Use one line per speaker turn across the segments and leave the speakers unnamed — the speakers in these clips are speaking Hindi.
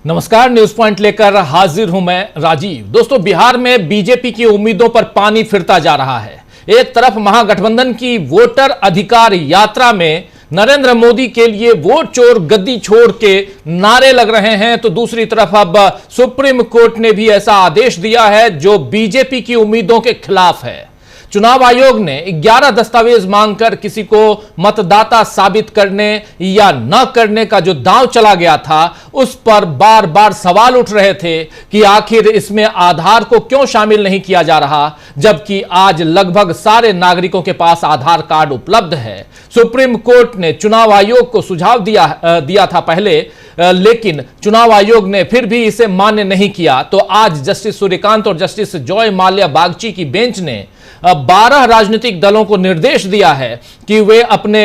नमस्कार, न्यूज पॉइंट लेकर हाजिर हूं मैं राजीव। दोस्तों, बिहार में बीजेपी की उम्मीदों पर पानी फिरता जा रहा है। एक तरफ महागठबंधन की वोटर अधिकार यात्रा में नरेंद्र मोदी के लिए वोट चोर गद्दी छोड़ के नारे लग रहे हैं, तो दूसरी तरफ अब सुप्रीम कोर्ट ने भी ऐसा आदेश दिया है जो बीजेपी की उम्मीदों के खिलाफ है। चुनाव आयोग ने 11 दस्तावेज मांगकर किसी को मतदाता साबित करने या न करने का जो दांव चला गया था, उस पर बार बार सवाल उठ रहे थे कि आखिर इसमें आधार को क्यों शामिल नहीं किया जा रहा, जबकि आज लगभग सारे नागरिकों के पास आधार कार्ड उपलब्ध है। सुप्रीम कोर्ट ने चुनाव आयोग को सुझाव दिया था पहले, लेकिन चुनाव आयोग ने फिर भी इसे मान्य नहीं किया। तो आज जस्टिस सूर्यकांत और जस्टिस जॉय माल्या बागची की बेंच ने 12 राजनीतिक दलों को निर्देश दिया है कि वे अपने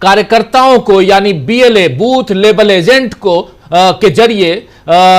कार्यकर्ताओं को यानी बीएलए बूथ लेवल एजेंट को के जरिए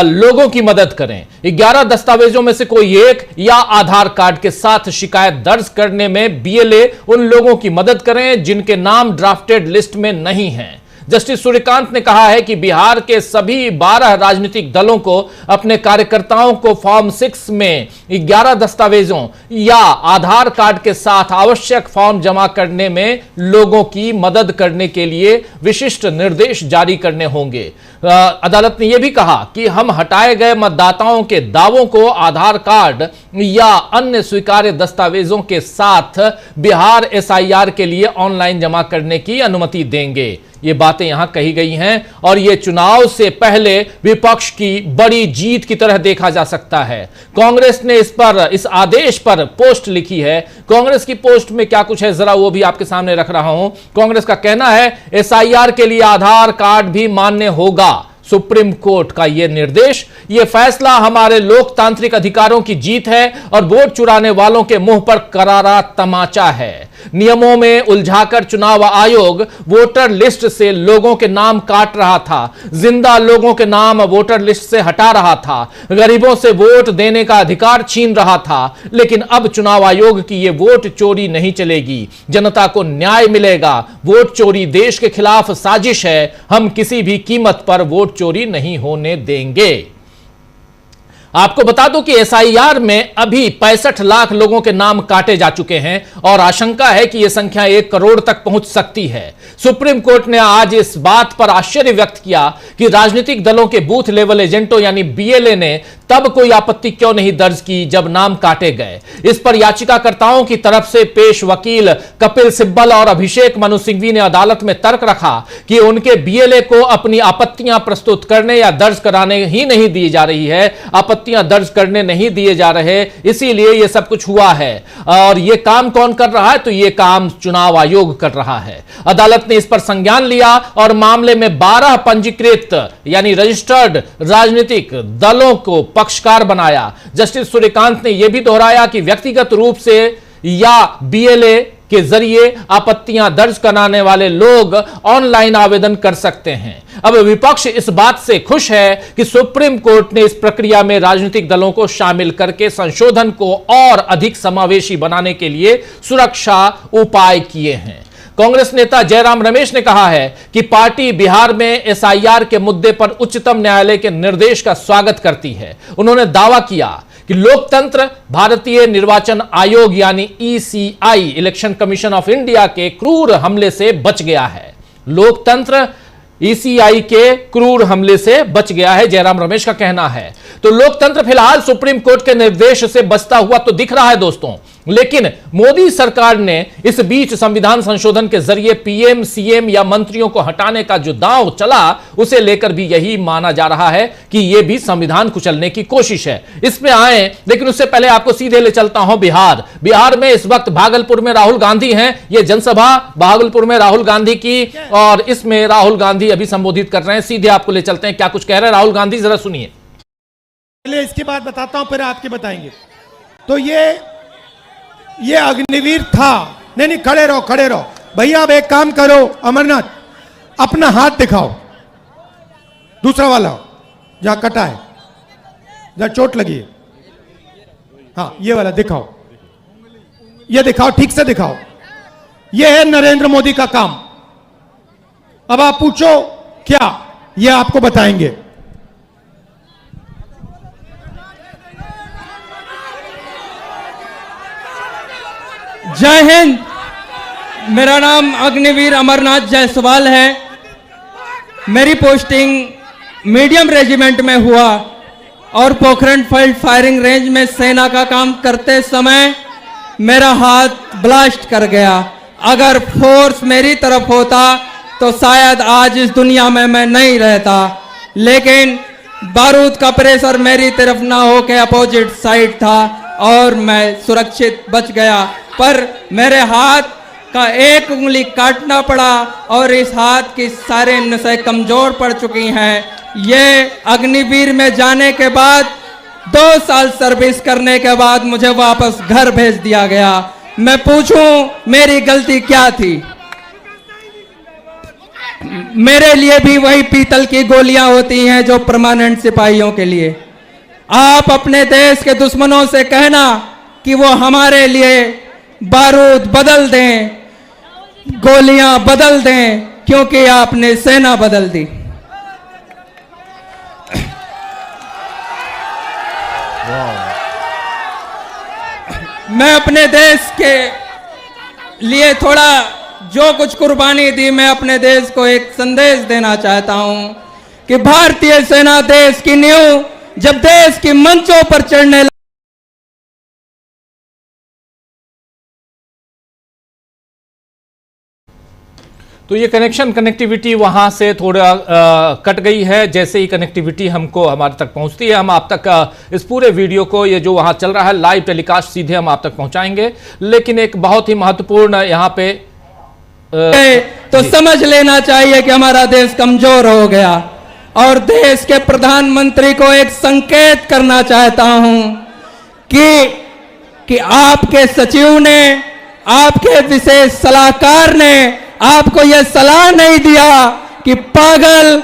लोगों की मदद करें। 11 दस्तावेजों में से कोई एक या आधार कार्ड के साथ शिकायत दर्ज करने में बीएलए उन लोगों की मदद करें जिनके नाम ड्राफ्टेड लिस्ट में नहीं हैं। जस्टिस सूर्यकांत ने कहा है कि बिहार के सभी 12 राजनीतिक दलों को अपने कार्यकर्ताओं को फॉर्म 6 में 11 दस्तावेजों या आधार कार्ड के साथ आवश्यक फॉर्म जमा करने में लोगों की मदद करने के लिए विशिष्ट निर्देश जारी करने होंगे। अदालत ने यह भी कहा कि हम हटाए गए मतदाताओं के दावों को आधार कार्ड या अन्य स्वीकार्य दस्तावेजों के साथ बिहार एसआईआर के लिए ऑनलाइन जमा करने की अनुमति देंगे। ये बातें यहां कही गई हैं और ये चुनाव से पहले विपक्ष की बड़ी जीत की तरह देखा जा सकता है। कांग्रेस ने इस आदेश पर पोस्ट लिखी है। कांग्रेस की पोस्ट में क्या कुछ है, जरा वो भी आपके सामने रख रहा हूं। कांग्रेस का कहना है एसआईआर के लिए आधार कार्ड भी मान्य होगा। सुप्रीम कोर्ट का यह निर्देश, यह फैसला हमारे लोकतांत्रिक अधिकारों की जीत है और वोट चुराने वालों के मुंह पर करारा तमाचा है। नियमों में उलझाकर चुनाव आयोग वोटर लिस्ट से लोगों के नाम काट रहा था, जिंदा लोगों के नाम वोटर लिस्ट से हटा रहा था, गरीबों से वोट देने का अधिकार छीन रहा था। लेकिन अब चुनाव आयोग की यह वोट चोरी नहीं चलेगी, जनता को न्याय मिलेगा। वोट चोरी देश के खिलाफ साजिश है, हम किसी भी कीमत पर वोट चोरी नहीं होने देंगे। आपको बता दूं कि एसआईआर में अभी 65 लाख लोगों के नाम काटे जा चुके हैं और आशंका है कि यह संख्या 1 करोड़ तक पहुंच सकती है। सुप्रीम कोर्ट ने आज इस बात पर आश्चर्य व्यक्त किया कि राजनीतिक दलों के बूथ लेवल एजेंटों यानी बीएलए ने तब कोई आपत्ति क्यों नहीं दर्ज की जब नाम काटे गए। इस पर याचिकाकर्ताओं की तरफ से पेश वकील कपिल सिब्बल और अभिषेक मनु सिंघवी ने अदालत में तर्क रखा कि उनके बीएलए को अपनी आपत्तियां प्रस्तुत करने या दर्ज कराने ही नहीं दी जा रही है, आपत्तियां दर्ज करने नहीं दिए जा रहे, इसीलिए यह सब कुछ हुआ है। और यह काम कौन कर रहा है, तो यह काम चुनाव आयोग कर रहा है। अदालत ने इस पर संज्ञान लिया और मामले में 12 पंजीकृत यानी रजिस्टर्ड राजनीतिक दलों को पक्षकार बनाया। जस्टिस सूर्यकांत ने यह भी दोहराया कि व्यक्तिगत रूप से या बीएलए के जरिए आपत्तियां दर्ज कराने वाले लोग ऑनलाइन आवेदन कर सकते हैं। अब विपक्ष इस बात से खुश है कि सुप्रीम कोर्ट ने इस प्रक्रिया में राजनीतिक दलों को शामिल करके संशोधन को और अधिक समावेशी बनाने के लिए सुरक्षा उपाय किए हैं। कांग्रेस नेता जयराम रमेश ने कहा है कि पार्टी बिहार में एसआईआर के मुद्दे पर उच्चतम न्यायालय के निर्देश का स्वागत करती है। उन्होंने दावा किया कि लोकतंत्र भारतीय निर्वाचन आयोग यानी ECI election commission of India के क्रूर हमले से बच गया है। लोकतंत्र ईसीआई के क्रूर हमले से बच गया है, जयराम रमेश का कहना है। तो लोकतंत्र फिलहाल सुप्रीम कोर्ट के निर्देश से बचता हुआ तो दिख रहा है दोस्तों, लेकिन मोदी सरकार ने इस बीच संविधान संशोधन के जरिए पीएम सीएम या मंत्रियों को हटाने का जो दांव चला, उसे लेकर भी यही माना जा रहा है कि यह भी संविधान कुचलने की कोशिश है। इस पे आए, लेकिन उससे पहले आपको सीधे ले चलता हूं बिहार में इस वक्त भागलपुर में राहुल गांधी हैं। यह जनसभा भागलपुर में राहुल गांधी की, और इसमें राहुल गांधी अभी संबोधित कर रहे हैं। सीधे आपको ले चलते हैं, क्या कुछ कह रहे हैं राहुल गांधी, जरा सुनिए।
पहले इसकी बात बताता हूं, फिर आपके बताएंगे। तो ये अग्निवीर था। नहीं, खड़े रहो भैया। अब एक काम करो अमरनाथ, अपना हाथ दिखाओ, दूसरा वाला जहां कटा है, जहां चोट लगी है। हाँ, ये वाला दिखाओ, ये दिखाओ, ठीक से दिखाओ। ये है नरेंद्र मोदी का काम। अब आप पूछो क्या, ये आपको बताएंगे।
जय हिंद। मेरा नाम अग्निवीर अमरनाथ जायसवाल है। मेरी पोस्टिंग मीडियम रेजिमेंट में हुआ और पोखरण फील्ड फायरिंग रेंज में सेना का काम करते समय मेरा हाथ ब्लास्ट कर गया। अगर फोर्स मेरी तरफ होता तो शायद आज इस दुनिया में मैं नहीं रहता, लेकिन बारूद का प्रेशर मेरी तरफ ना हो के अपोजिट साइड था और मैं सुरक्षित बच गया। पर मेरे हाथ का एक उंगली काटना पड़ा और इस हाथ की सारे नसें कमजोर पड़ चुकी हैं। ये अग्निवीर में जाने के बाद 2 साल सर्विस करने के बाद मुझे वापस घर भेज दिया गया। मैं पूछूं मेरी गलती क्या थी? मेरे लिए भी वही पीतल की गोलियां होती हैं जो परमानेंट सिपाहियों के लिए। आप अपने देश के दुश्मनों से कहना कि वो हमारे लिए बारूद बदल दें, गोलियां बदल दें, क्योंकि आपने सेना बदल दी। मैं अपने देश के लिए थोड़ा जो कुछ कुर्बानी दी, मैं अपने देश को एक संदेश देना चाहता हूं कि भारतीय सेना देश की नींव जब देश की मंचों पर चढ़ने
तो ये कनेक्टिविटी वहां से थोड़ा कट गई है। जैसे ही कनेक्टिविटी हमको हमारे तक पहुंचती है, हम आप तक इस पूरे वीडियो को, ये जो वहां चल रहा है लाइव टेलीकास्ट, सीधे हम आप तक पहुंचाएंगे। लेकिन एक बहुत ही महत्वपूर्ण यहाँ पे
तो समझ लेना चाहिए कि हमारा देश कमजोर हो गया। और देश के प्रधानमंत्री को एक संकेत करना चाहता हूं कि आपके सचिव ने, आपके विशेष सलाहकार ने आपको यह सलाह नहीं दिया कि पागल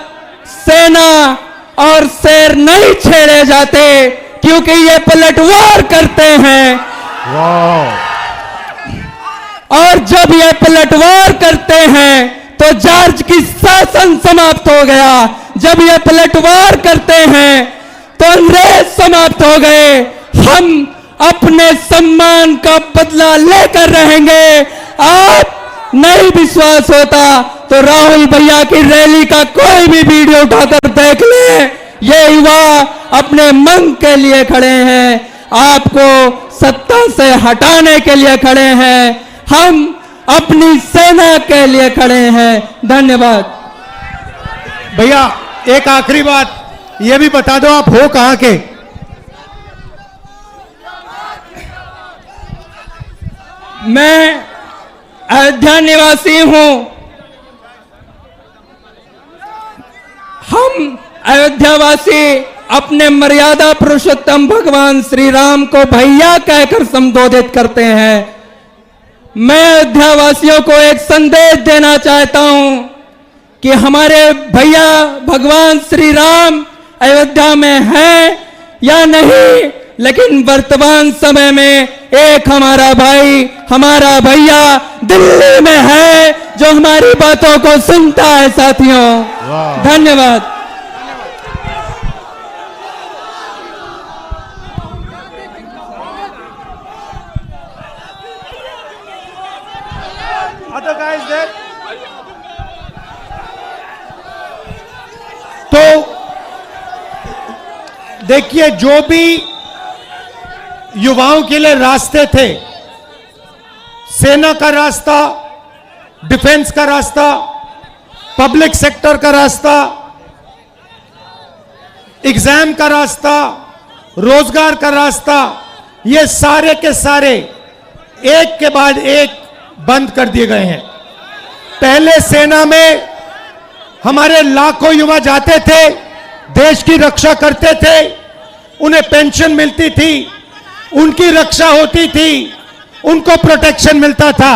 सेना और शेर नहीं छेड़े जाते, क्योंकि ये पलटवार करते हैं। और जब ये पलटवार करते हैं तो जॉर्ज की शासन समाप्त हो गया। जब ये पलटवार करते हैं तो अंग्रेज समाप्त हो गए। हम अपने सम्मान का बदला लेकर रहेंगे। आप नहीं विश्वास होता तो राहुल भैया की रैली का कोई भी वीडियो उठाकर देख ले। ये युवा अपने मंग के लिए खड़े हैं, आपको सत्ता से हटाने के लिए खड़े हैं। हम अपनी सेना के लिए खड़े हैं। धन्यवाद।
भैया एक आखिरी बात ये भी बता दो, आप हो कहां के?
मैं अयोध्या निवासी हूं। हम अयोध्यावासी अपने मर्यादा पुरुषोत्तम भगवान श्री राम को भैया कहकर संबोधित करते हैं। मैं अयोध्यावासियों को एक संदेश देना चाहता हूं कि हमारे भैया भगवान श्री राम अयोध्या में हैं या नहीं, लेकिन वर्तमान समय में एक हमारा भाई, हमारा भैया दिल्ली में है जो हमारी बातों को सुनता है। साथियों धन्यवाद।
तो देखिए, जो भी युवाओं के लिए रास्ते थे, सेना का रास्ता, डिफेंस का रास्ता, पब्लिक सेक्टर का रास्ता, एग्जाम का रास्ता, रोजगार का रास्ता, ये सारे के सारे एक के बाद एक बंद कर दिए गए हैं। पहले सेना में हमारे लाखों युवा जाते थे, देश की रक्षा करते थे, उन्हें पेंशन मिलती थी, उनकी रक्षा होती थी, उनको प्रोटेक्शन मिलता था।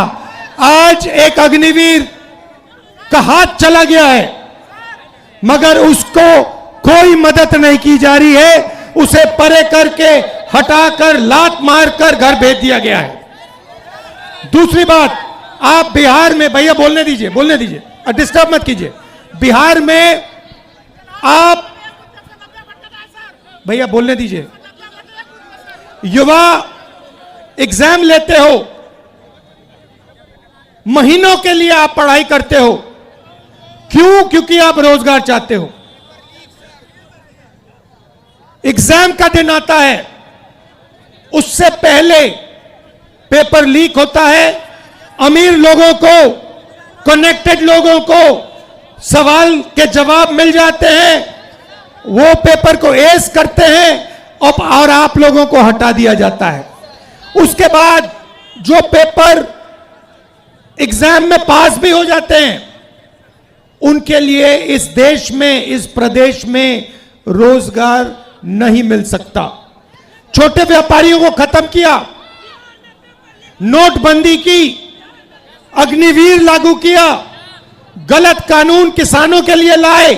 आज एक अग्निवीर का हाथ चला गया है, मगर उसको कोई मदद नहीं की जा रही है। उसे परे करके हटाकर लात मारकर घर भेज दिया गया है। दूसरी बात, आप बिहार में, भैया बोलने दीजिए, बोलने दीजिए, डिस्टर्ब मत कीजिए। बिहार में आप, भैया बोलने दीजिए, युवा एग्जाम लेते हो, महीनों के लिए आप पढ़ाई करते हो। क्यों? क्योंकि आप रोजगार चाहते हो। एग्जाम का दिन आता है, उससे पहले पेपर लीक होता है, अमीर लोगों को, कनेक्टेड लोगों को सवाल के जवाब मिल जाते हैं, वो पेपर को एस करते हैं और आप लोगों को हटा दिया जाता है। उसके बाद जो पेपर एग्जाम में पास भी हो जाते हैं, उनके लिए इस देश में, इस प्रदेश में रोजगार नहीं मिल सकता। छोटे व्यापारियों को खत्म किया, नोटबंदी की, अग्निवीर लागू किया, गलत कानून किसानों के लिए लाए।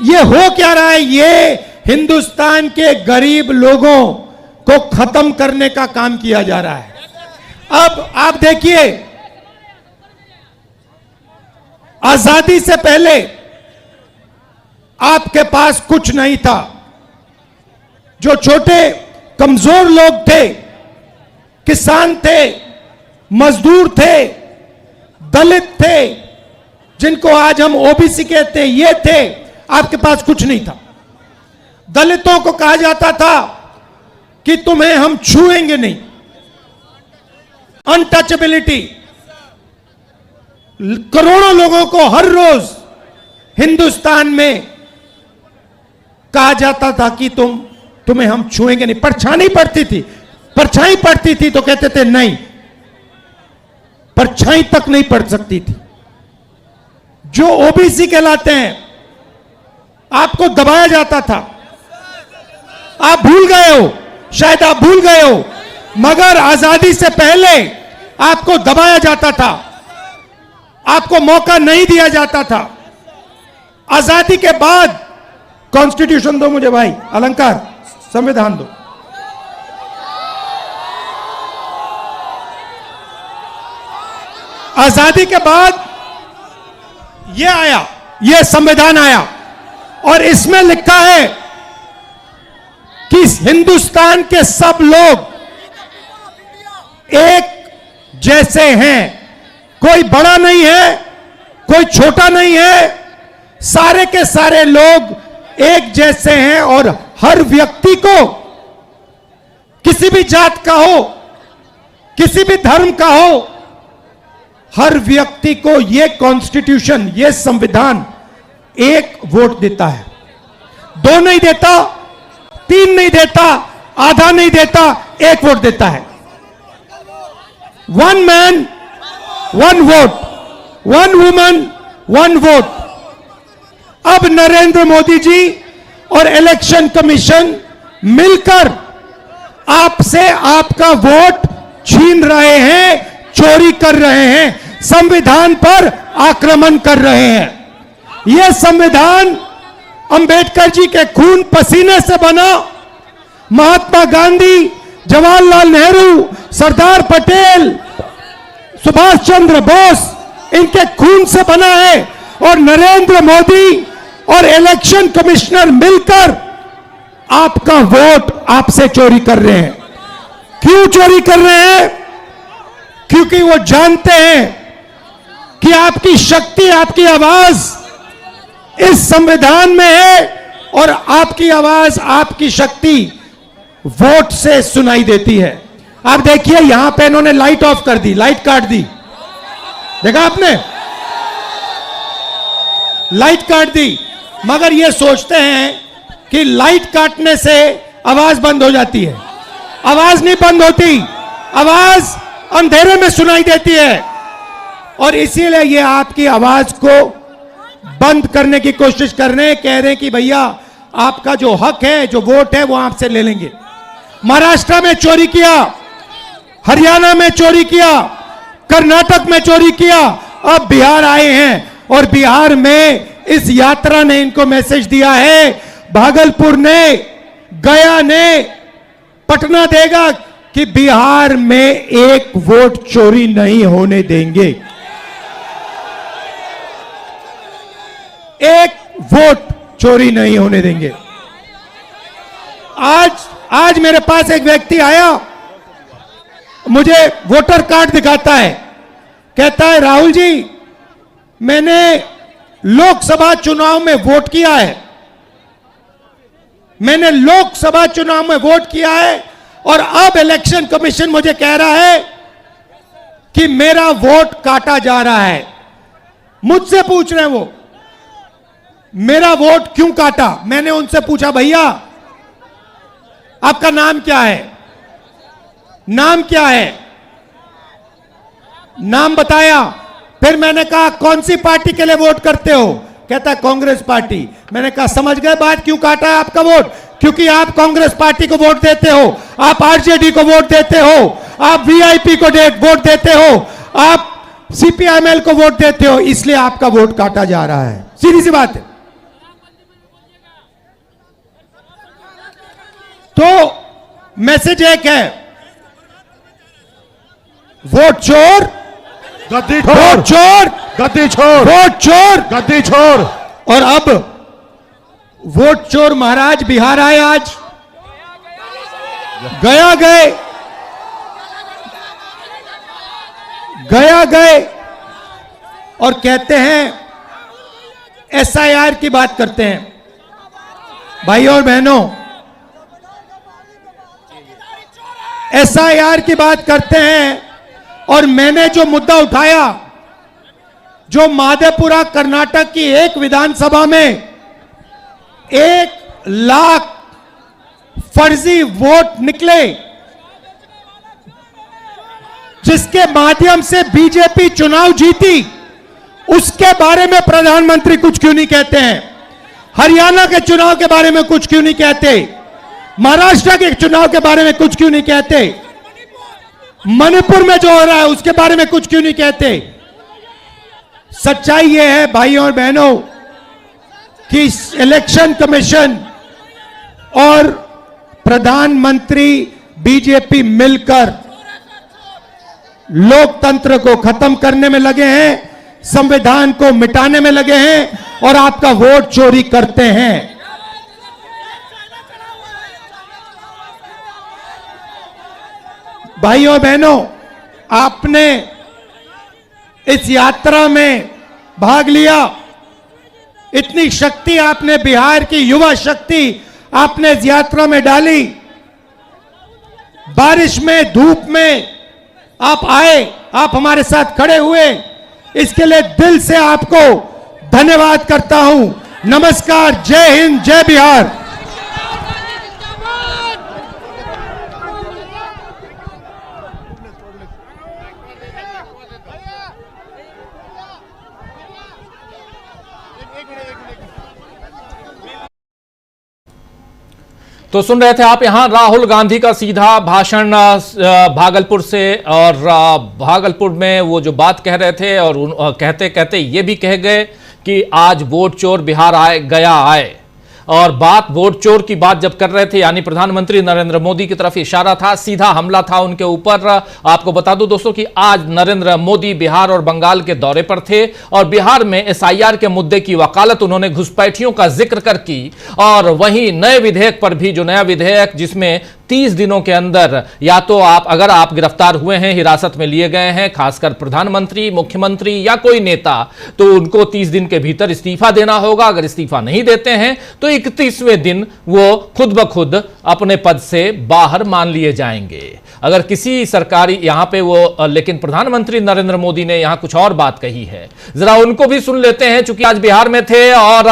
ये हो क्या रहा है? ये हिंदुस्तान के गरीब लोगों को खत्म करने का काम किया जा रहा है। अब आप देखिए, आजादी से पहले आपके पास कुछ नहीं था। जो छोटे कमजोर लोग थे, किसान थे, मजदूर थे, दलित थे, जिनको आज हम ओबीसी कहते हैं, ये थे, आपके पास कुछ नहीं था। दलितों को कहा जाता था कि तुम्हें हम छुएंगे नहीं, अनटचेबिलिटी। करोड़ों लोगों को हर रोज हिंदुस्तान में कहा जाता था कि तुम्हें हम छुएंगे नहीं। परछाई पड़ती थी, परछाई पड़ती थी तो कहते थे नहीं, परछाई तक नहीं पड़ सकती थी। जो ओबीसी कहलाते हैं, आपको दबाया जाता था। आप भूल गए हो, शायद आप भूल गए हो, मगर आजादी से पहले आपको दबाया जाता था, आपको मौका नहीं दिया जाता था। आजादी के बाद कॉन्स्टिट्यूशन दो मुझे भाई, अलंकार, संविधान दो। आजादी के बाद ये आया, ये संविधान आया और इसमें लिखा है कि हिंदुस्तान के सब लोग एक जैसे हैं। कोई बड़ा नहीं है, कोई छोटा नहीं है, सारे के सारे लोग एक जैसे हैं और हर व्यक्ति को, किसी भी जात का हो, किसी भी धर्म का हो, हर व्यक्ति को यह कॉन्स्टिट्यूशन, यह संविधान एक वोट देता है। दो नहीं देता, तीन नहीं देता, आधा नहीं देता, एक वोट देता है। One man one vote, one woman one vote. अब नरेंद्र मोदी जी और इलेक्शन कमीशन मिलकर आपसे आपका वोट छीन रहे हैं, चोरी कर रहे हैं, संविधान पर आक्रमण कर रहे हैं। यह संविधान अंबेडकर जी के खून पसीने से बना, महात्मा गांधी, जवाहरलाल नेहरू, सरदार पटेल, सुभाष चंद्र बोस, इनके खून से बना है। और नरेंद्र मोदी और इलेक्शन कमिश्नर मिलकर आपका वोट आपसे चोरी कर रहे हैं। क्यों चोरी कर रहे हैं? क्योंकि वो जानते हैं कि आपकी शक्ति, आपकी आवाज इस संविधान में है और आपकी आवाज, आपकी शक्ति वोट से सुनाई देती है। आप देखिए, यहां पे इन्होंने लाइट ऑफ कर दी, लाइट काट दी, देखा आपने? लाइट काट दी, मगर ये सोचते हैं कि लाइट काटने से आवाज बंद हो जाती है। आवाज नहीं बंद होती, आवाज अंधेरे में सुनाई देती है। और इसीलिए ये आपकी आवाज को बंद करने की कोशिश कर रहे हैं, कह रहे हैं कि भैया आपका जो हक है, जो वोट है, वो आपसे ले लेंगे। महाराष्ट्र में चोरी किया, हरियाणा में चोरी किया, कर्नाटक में चोरी किया, अब बिहार आए हैं और बिहार में इस यात्रा ने इनको मैसेज दिया है, भागलपुर ने, गया ने, पटना देगा कि बिहार में एक वोट चोरी नहीं होने देंगे। एक वोट चोरी नहीं होने देंगे। आज मेरे पास एक व्यक्ति आया, मुझे वोटर कार्ड दिखाता है, कहता है राहुल जी मैंने लोकसभा चुनाव में वोट किया है, मैंने लोकसभा चुनाव में वोट किया है और अब इलेक्शन कमीशन मुझे कह रहा है कि मेरा वोट काटा जा रहा है। मुझसे पूछ रहे हैं वो मेरा वोट क्यों काटा। मैंने उनसे पूछा भैया आपका नाम क्या है, नाम क्या है, नाम बताया। फिर मैंने कहा कौन सी पार्टी के लिए वोट करते हो, कहता कांग्रेस पार्टी। मैंने कहा समझ गए बात, क्यों काटा है आपका वोट, क्योंकि आप कांग्रेस पार्टी को वोट देते हो, आप आरजेडी को वोट देते हो, आप वीआईपी को वोट देते हो, आप सीपीआईएमएल को वोट देते हो, इसलिए आपका वोट काटा जा रहा है। सीधी सी बात है। तो मैसेज एक है, वोट चोर
गद्दी
वोट चोर
गद्दी छोड़,
वोट चोर
गद्दी छोड़।
और अब वोट चोर महाराज बिहार आए, आज गया गए, गया गए और कहते हैं एसआईआर की बात करते हैं। भाइयों और बहनों, एसआईआर की बात करते हैं और मैंने जो मुद्दा उठाया, जो माधेपुरा कर्नाटक की एक विधानसभा में 1 लाख फर्जी वोट निकले, जिसके माध्यम से बीजेपी चुनाव जीती, उसके बारे में प्रधानमंत्री कुछ क्यों नहीं कहते हैं। हरियाणा के चुनाव के बारे में कुछ क्यों नहीं कहते, महाराष्ट्र के चुनाव के बारे में कुछ क्यों नहीं कहते, मणिपुर में जो हो रहा है उसके बारे में कुछ क्यों नहीं कहते। सच्चाई यह है भाइयों और बहनों कि इलेक्शन कमीशन और प्रधानमंत्री बीजेपी मिलकर लोकतंत्र को खत्म करने में लगे हैं, संविधान को मिटाने में लगे हैं और आपका वोट चोरी करते हैं। भाइयों बहनों, आपने इस यात्रा में भाग लिया, इतनी शक्ति आपने, बिहार की युवा शक्ति आपने इस यात्रा में डाली, बारिश में धूप में आप आए, आप हमारे साथ खड़े हुए, इसके लिए दिल से आपको धन्यवाद करता हूं। नमस्कार, जय हिंद, जय बिहार।
तो सुन रहे थे आप यहां राहुल गांधी का सीधा भाषण भागलपुर से, और भागलपुर में वो जो बात कह रहे थे और कहते कहते ये भी कह गए कि आज वोट चोर बिहार आए, गया आए। और बात वोट चोर की बात जब कर रहे थे, यानी प्रधानमंत्री नरेंद्र मोदी की तरफ इशारा था, सीधा हमला था उनके ऊपर। आपको बता दूं दोस्तों कि आज नरेंद्र मोदी बिहार और बंगाल के दौरे पर थे और बिहार में एसआईआर के मुद्दे की वकालत उन्होंने घुसपैठियों का जिक्र कर की, और वहीं नए विधेयक पर भी, जो नया विधेयक जिसमें 30 दिनों के अंदर या तो आप, अगर आप गिरफ्तार हुए हैं, हिरासत में लिए गए हैं, खासकर प्रधानमंत्री, मुख्यमंत्री या कोई नेता, तो उनको 30 दिन के भीतर इस्तीफा देना होगा। अगर इस्तीफा नहीं देते हैं तो 31वें दिन वो खुद ब खुद अपने पद से बाहर मान लिए जाएंगे। अगर किसी सरकारी यहां पे वो, लेकिन प्रधानमंत्री नरेंद्र मोदी ने यहां कुछ और बात कही है, जरा उनको भी सुन लेते हैं, चूंकि आज बिहार में थे और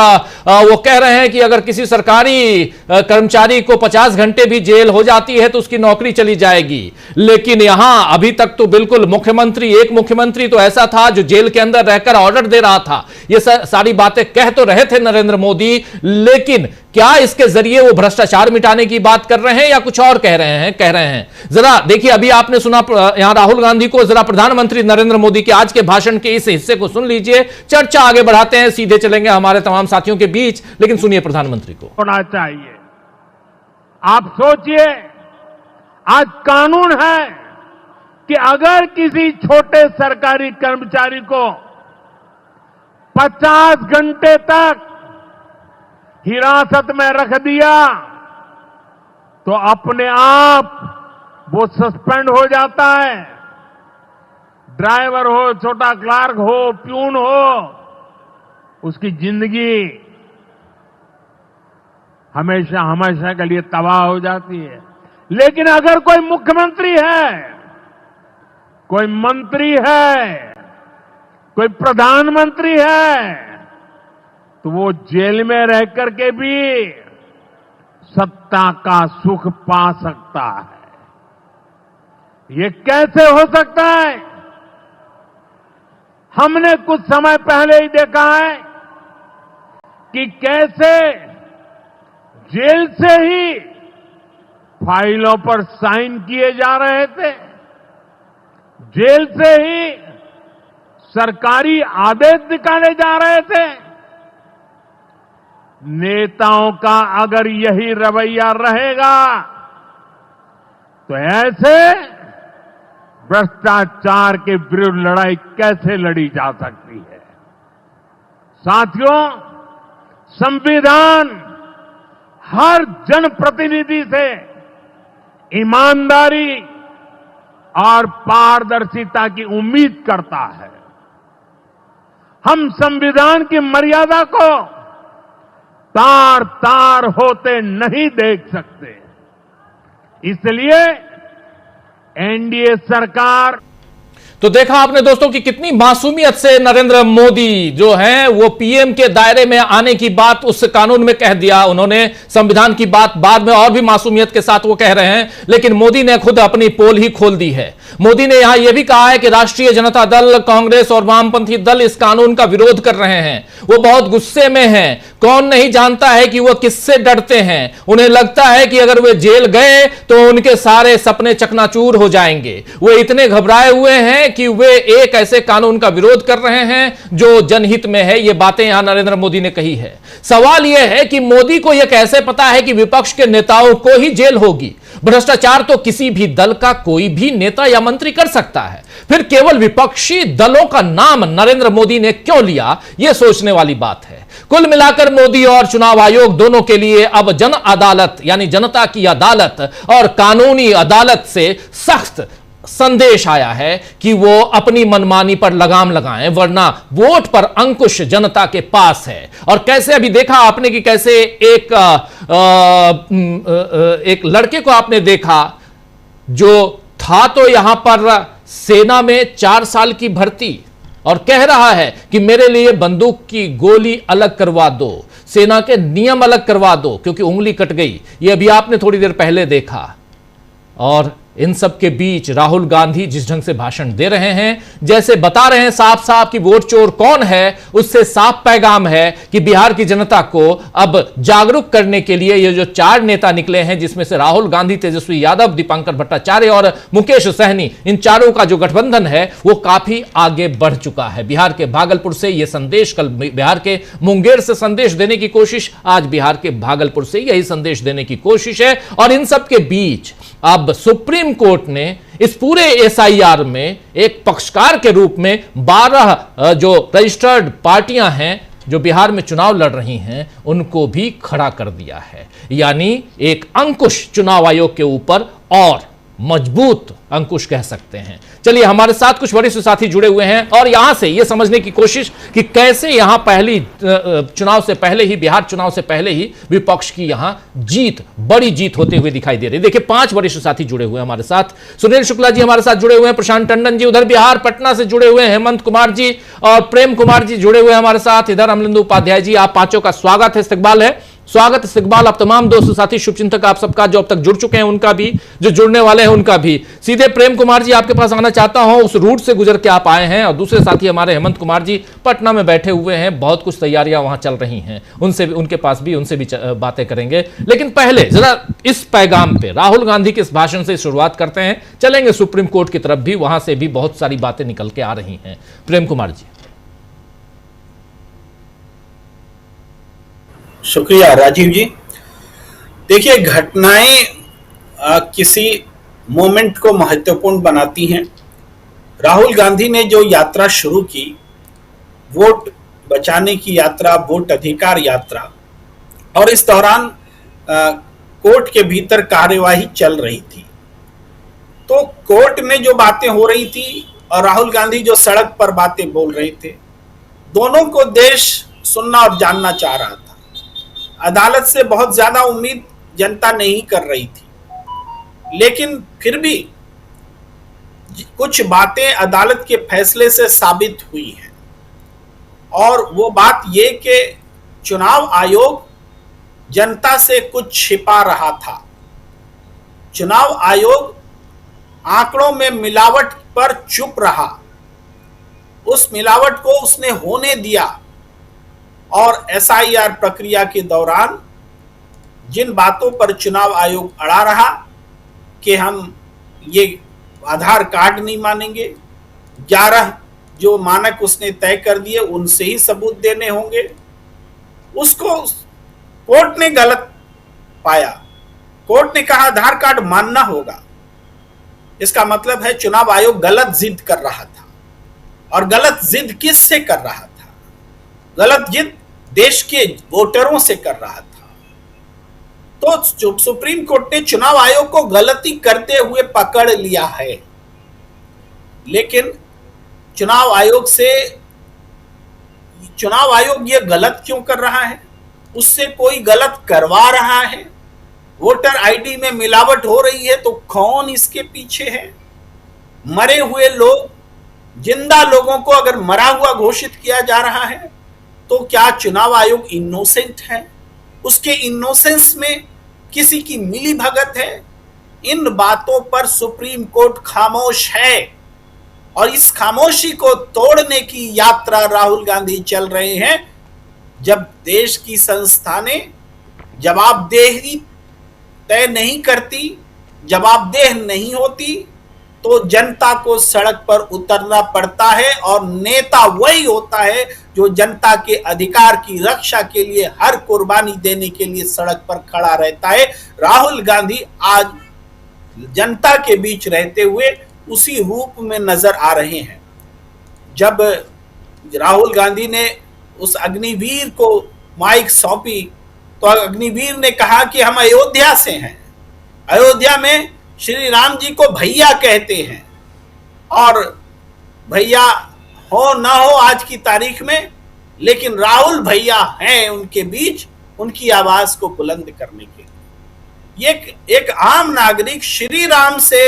वो कह रहे हैं कि अगर किसी सरकारी कर्मचारी को 50 घंटे भी जेल हो जाती है तो उसकी नौकरी चली जाएगी। लेकिन यहां अभी तक तो बिल्कुल मुख्यमंत्री, एक मुख्यमंत्री तो ऐसा था जो जेल के अंदर रहकर ऑर्डर दे रहा था। ये सारी बातें कह तो रहे थे नरेंद्र मोदी, लेकिन क्या इसके जरिए वो भ्रष्टाचार मिटाने की बात कर रहे हैं या कुछ और कह रहे हैं। जरा देखिए, अभी आपने सुना यहां राहुल गांधी को, जरा प्रधानमंत्री नरेंद्र मोदी के आज के भाषण के इस हिस्से को सुन लीजिए। चर्चा आगे बढ़ाते हैं, सीधे चलेंगे हमारे तमाम साथियों के बीच, लेकिन सुनिए प्रधानमंत्री को।
होना चाहिए। आप सोचिए, आज कानून है कि अगर किसी छोटे सरकारी कर्मचारी को 50 घंटे तक हिरासत में रख दिया तो अपने आप वो सस्पेंड हो जाता है, ड्राइवर हो, छोटा क्लार्क हो, प्यून हो, उसकी जिंदगी हमेशा हमेशा के लिए तबाह हो जाती है। लेकिन अगर कोई मुख्यमंत्री है, कोई मंत्री है, कोई प्रधानमंत्री है, तो वो जेल में रह करके भी सत्ता का सुख पा सकता है। ये कैसे हो सकता है? हमने कुछ समय पहले ही देखा है कि कैसे जेल से ही फाइलों पर साइन किए जा रहे थे, जेल से ही सरकारी आदेश निकाले जा रहे थे। नेताओं का अगर यही रवैया रहेगा तो ऐसे भ्रष्टाचार के विरुद्ध लड़ाई कैसे लड़ी जा सकती है? साथियों, संविधान हर जनप्रतिनिधि से ईमानदारी और पारदर्शिता की उम्मीद करता है। हम संविधान की मर्यादा को तार तार होते नहीं देख सकते। इसलिए एनडीए सरकार।
तो देखा आपने दोस्तों कि कितनी मासूमियत से नरेंद्र मोदी जो हैं वो पीएम के दायरे में आने की बात उस कानून में कह दिया। उन्होंने संविधान की बात बाद में और भी मासूमियत के साथ वो कह रहे हैं, लेकिन मोदी ने खुद अपनी पोल ही खोल दी है। मोदी ने यहां यह भी कहा है कि राष्ट्रीय जनता दल, कांग्रेस और वामपंथी दल इस कानून का विरोध कर रहे हैं। वो बहुत गुस्से में हैं। कौन नहीं जानता है कि वो किससे डरते हैं। उन्हें लगता है कि अगर वे जेल गए तो उनके सारे सपने चकनाचूर हो जाएंगे। वो इतने घबराए हुए हैं कि वे एक ऐसे कानून का विरोध कर रहे हैं जो जनहित में है। ये बातें यहां नरेंद्र मोदी ने कही है। सवाल यह है कि मोदी को यह कैसे पता है कि विपक्ष के नेताओं को ही जेल होगी? भ्रष्टाचार तो किसी भी दल का कोई भी नेता या मंत्री कर सकता है, फिर केवल विपक्षी दलों का नाम नरेंद्र मोदी ने क्यों लिया? यह सोचने वाली बात है। कुल मिलाकर मोदी और चुनाव आयोग दोनों के लिए अब जन अदालत यानी जनता की अदालत और कानूनी अदालत से सख्त संदेश आया है कि वो अपनी मनमानी पर लगाम लगाएं, वरना वोट पर अंकुश जनता के पास है। और कैसे अभी देखा आपने कि कैसे एक लड़के को आपने देखा जो था तो यहां पर सेना में 4 साल की भर्ती और कह रहा है कि मेरे लिए बंदूक की गोली अलग करवा दो, सेना के नियम अलग करवा दो क्योंकि उंगली कट गई। ये अभी आपने थोड़ी देर पहले देखा। और इन सब के बीच राहुल गांधी जिस ढंग से भाषण दे रहे हैं, जैसे बता रहे हैं साफ साफ कि वोट चोर कौन है, उससे साफ पैगाम है कि बिहार की जनता को अब जागरूक करने के लिए ये जो 4 नेता निकले हैं, जिसमें से राहुल गांधी, तेजस्वी यादव, दीपांकर भट्टाचार्य और मुकेश सहनी, इन चारों का जो गठबंधन है वो काफी आगे बढ़ चुका है। बिहार के भागलपुर से यह संदेश, कल बिहार के मुंगेर से संदेश देने की कोशिश, आज बिहार के भागलपुर से यही संदेश देने की कोशिश है। और इन सब के बीच अब सुप्रीम कोर्ट ने इस पूरे एसआईआर में एक पक्षकार के रूप में 12 जो रजिस्टर्ड पार्टियां हैं जो बिहार में चुनाव लड़ रही हैं उनको भी खड़ा कर दिया है। यानी एक अंकुश चुनाव आयोग के ऊपर, और मजबूत अंकुश कह सकते हैं। चलिए, हमारे साथ कुछ वरिष्ठ साथी जुड़े हुए हैं और यहां से यह समझने की कोशिश कि कैसे यहां पहली चुनाव से पहले ही, बिहार चुनाव से पहले ही विपक्ष की यहां जीत, बड़ी जीत होते हुए दिखाई दे रही है। देखिए, 5 वरिष्ठ साथी जुड़े हुए हैं हमारे साथ। सुनील शुक्ला जी हमारे साथ जुड़े हुए हैं, प्रशांत टंडन जी उधर बिहार पटना से जुड़े हुए हैं, हेमंत कुमार जी और प्रेम कुमार जी जुड़े हुए हैं हमारे साथ। इधर अमलिंदु उपाध्याय जी, आप पांचों का स्वागत है, इस्तकबाल है। स्वागत इस्तकबाल आप तमाम दोस्त साथी शुभचिंतक आप सबका, जो अब तक जुड़ चुके हैं उनका भी, जो जुड़ने वाले हैं उनका भी। सीधे प्रेम कुमार जी आपके पास आना चाहता हूं, उस रूट से गुजर के आप आए हैं, और दूसरे साथी हमारे हेमंत कुमार जी पटना में बैठे हुए हैं, बहुत कुछ तैयारियां वहां चल रही हैं, उनसे भी, उनके पास भी, उनसे भी बातें करेंगे। लेकिन पहले जरा इस पैगाम पे, राहुल गांधी के इस भाषण से शुरुआत करते हैं, चलेंगे सुप्रीम कोर्ट की तरफ भी, वहां से भी बहुत सारी बातें निकल के आ रही हैं। प्रेम कुमार जी।
शुक्रिया राजीव जी। देखिए, घटनाएं किसी मोमेंट को महत्वपूर्ण बनाती हैं। राहुल गांधी ने जो यात्रा शुरू की, वोट बचाने की यात्रा, वोट अधिकार यात्रा, और इस दौरान कोर्ट के भीतर कार्यवाही चल रही थी, तो कोर्ट में जो बातें हो रही थी और राहुल गांधी जो सड़क पर बातें बोल रहे थे, दोनों को देश सुनना और जानना चाह रहा था। अदालत से बहुत ज्यादा उम्मीद जनता नहीं कर रही थी, लेकिन फिर भी कुछ बातें अदालत के फैसले से साबित हुई हैं। और वो बात ये कि चुनाव आयोग जनता से कुछ छिपा रहा था। चुनाव आयोग आंकड़ों में मिलावट पर चुप रहा, उस मिलावट को उसने होने दिया। और एसआईआर प्रक्रिया के दौरान जिन बातों पर चुनाव आयोग अड़ा रहा कि हम ये आधार कार्ड नहीं मानेंगे, 11 जो मानक उसने तय कर दिए उनसे ही सबूत देने होंगे, उसको कोर्ट ने गलत पाया। कोर्ट ने कहा आधार कार्ड मानना होगा। इसका मतलब है चुनाव आयोग गलत जिद कर रहा था। और गलत जिद किससे कर रहा था? गलत जिद देश के वोटरों से कर रहा था। तो सुप्रीम कोर्ट ने चुनाव आयोग को गलती करते हुए पकड़ लिया है। लेकिन चुनाव आयोग ये गलत क्यों कर रहा है? उससे कोई गलत करवा रहा है? वोटर आईडी में मिलावट हो रही है तो कौन इसके पीछे है? मरे हुए लोग, जिंदा लोगों को अगर मरा हुआ घोषित किया जा रहा है तो क्या चुनाव आयोग इनोसेंट है? उसके इनोसेंस में किसी की मिली भगत है? इन बातों पर सुप्रीम कोर्ट खामोश है। और इस खामोशी को तोड़ने की यात्रा राहुल गांधी चल रहे हैं। जब देश की संस्थानें जवाबदेही तय नहीं करती, जवाबदेह नहीं होती, तो जनता को सड़क पर उतरना पड़ता है। और नेता वही होता है जो जनता के अधिकार की रक्षा के लिए हर कुर्बानी देने के लिए सड़क पर खड़ा रहता है। राहुल गांधी आज जनता के बीच रहते हुए उसी रूप में नजर आ रहे हैं। जब राहुल गांधी ने उस अग्निवीर को माइक सौंपी तो अग्निवीर ने कहा कि हम अयोध्या से हैं, अयोध्या में श्री राम जी को भैया कहते हैं। और भैया हो ना हो आज की तारीख में, लेकिन राहुल भैया हैं उनके बीच, उनकी आवाज को बुलंद करने के लिए। एक आम नागरिक श्री राम से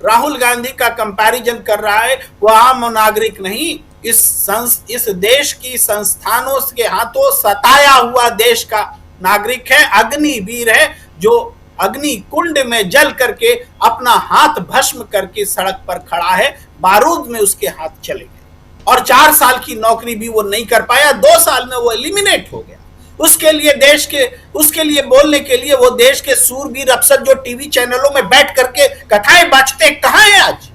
राहुल गांधी का कंपैरिजन कर रहा है। वो आम नागरिक नहीं, इस देश की संस्थानों के हाथों सताया हुआ देश का नागरिक है, अग्निवीर है, जो अग्नि कुंड में जल करके अपना हाथ भस्म करके सड़क पर खड़ा है। बारूद में उसके हाथ चले गए और 4 साल की नौकरी भी वो नहीं कर पाया, 2 साल में वो एलिमिनेट हो गया। उसके लिए बोलने के लिए वो देश के सूरबीर अफसर जो टीवी चैनलों में बैठ करके कथाएं बांटते कहां है आज?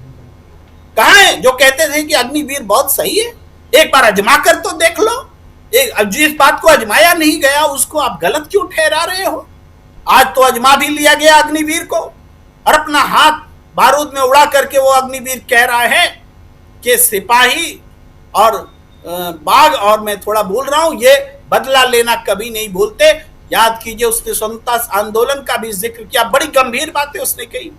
कहां है जो कहते थे कि अग्निवीर बहुत सही है, एक बार आजमा कर तो देख लो। जिस बात को आजमाया नहीं गया उसको आप गलत क्यों ठहरा रहे हो? आज तो आजमा भी लिया गया अग्निवीर को और अपना हाथ बारूद में उड़ा करके वो अग्निवीर कह रहा है कि सिपाही और बाघ, और मैं थोड़ा बोल रहा हूं, ये बदला लेना कभी नहीं भूलते। याद कीजिए उसने स्वतंत्रता आंदोलन का भी जिक्र किया, बड़ी गंभीर बातें उसने कही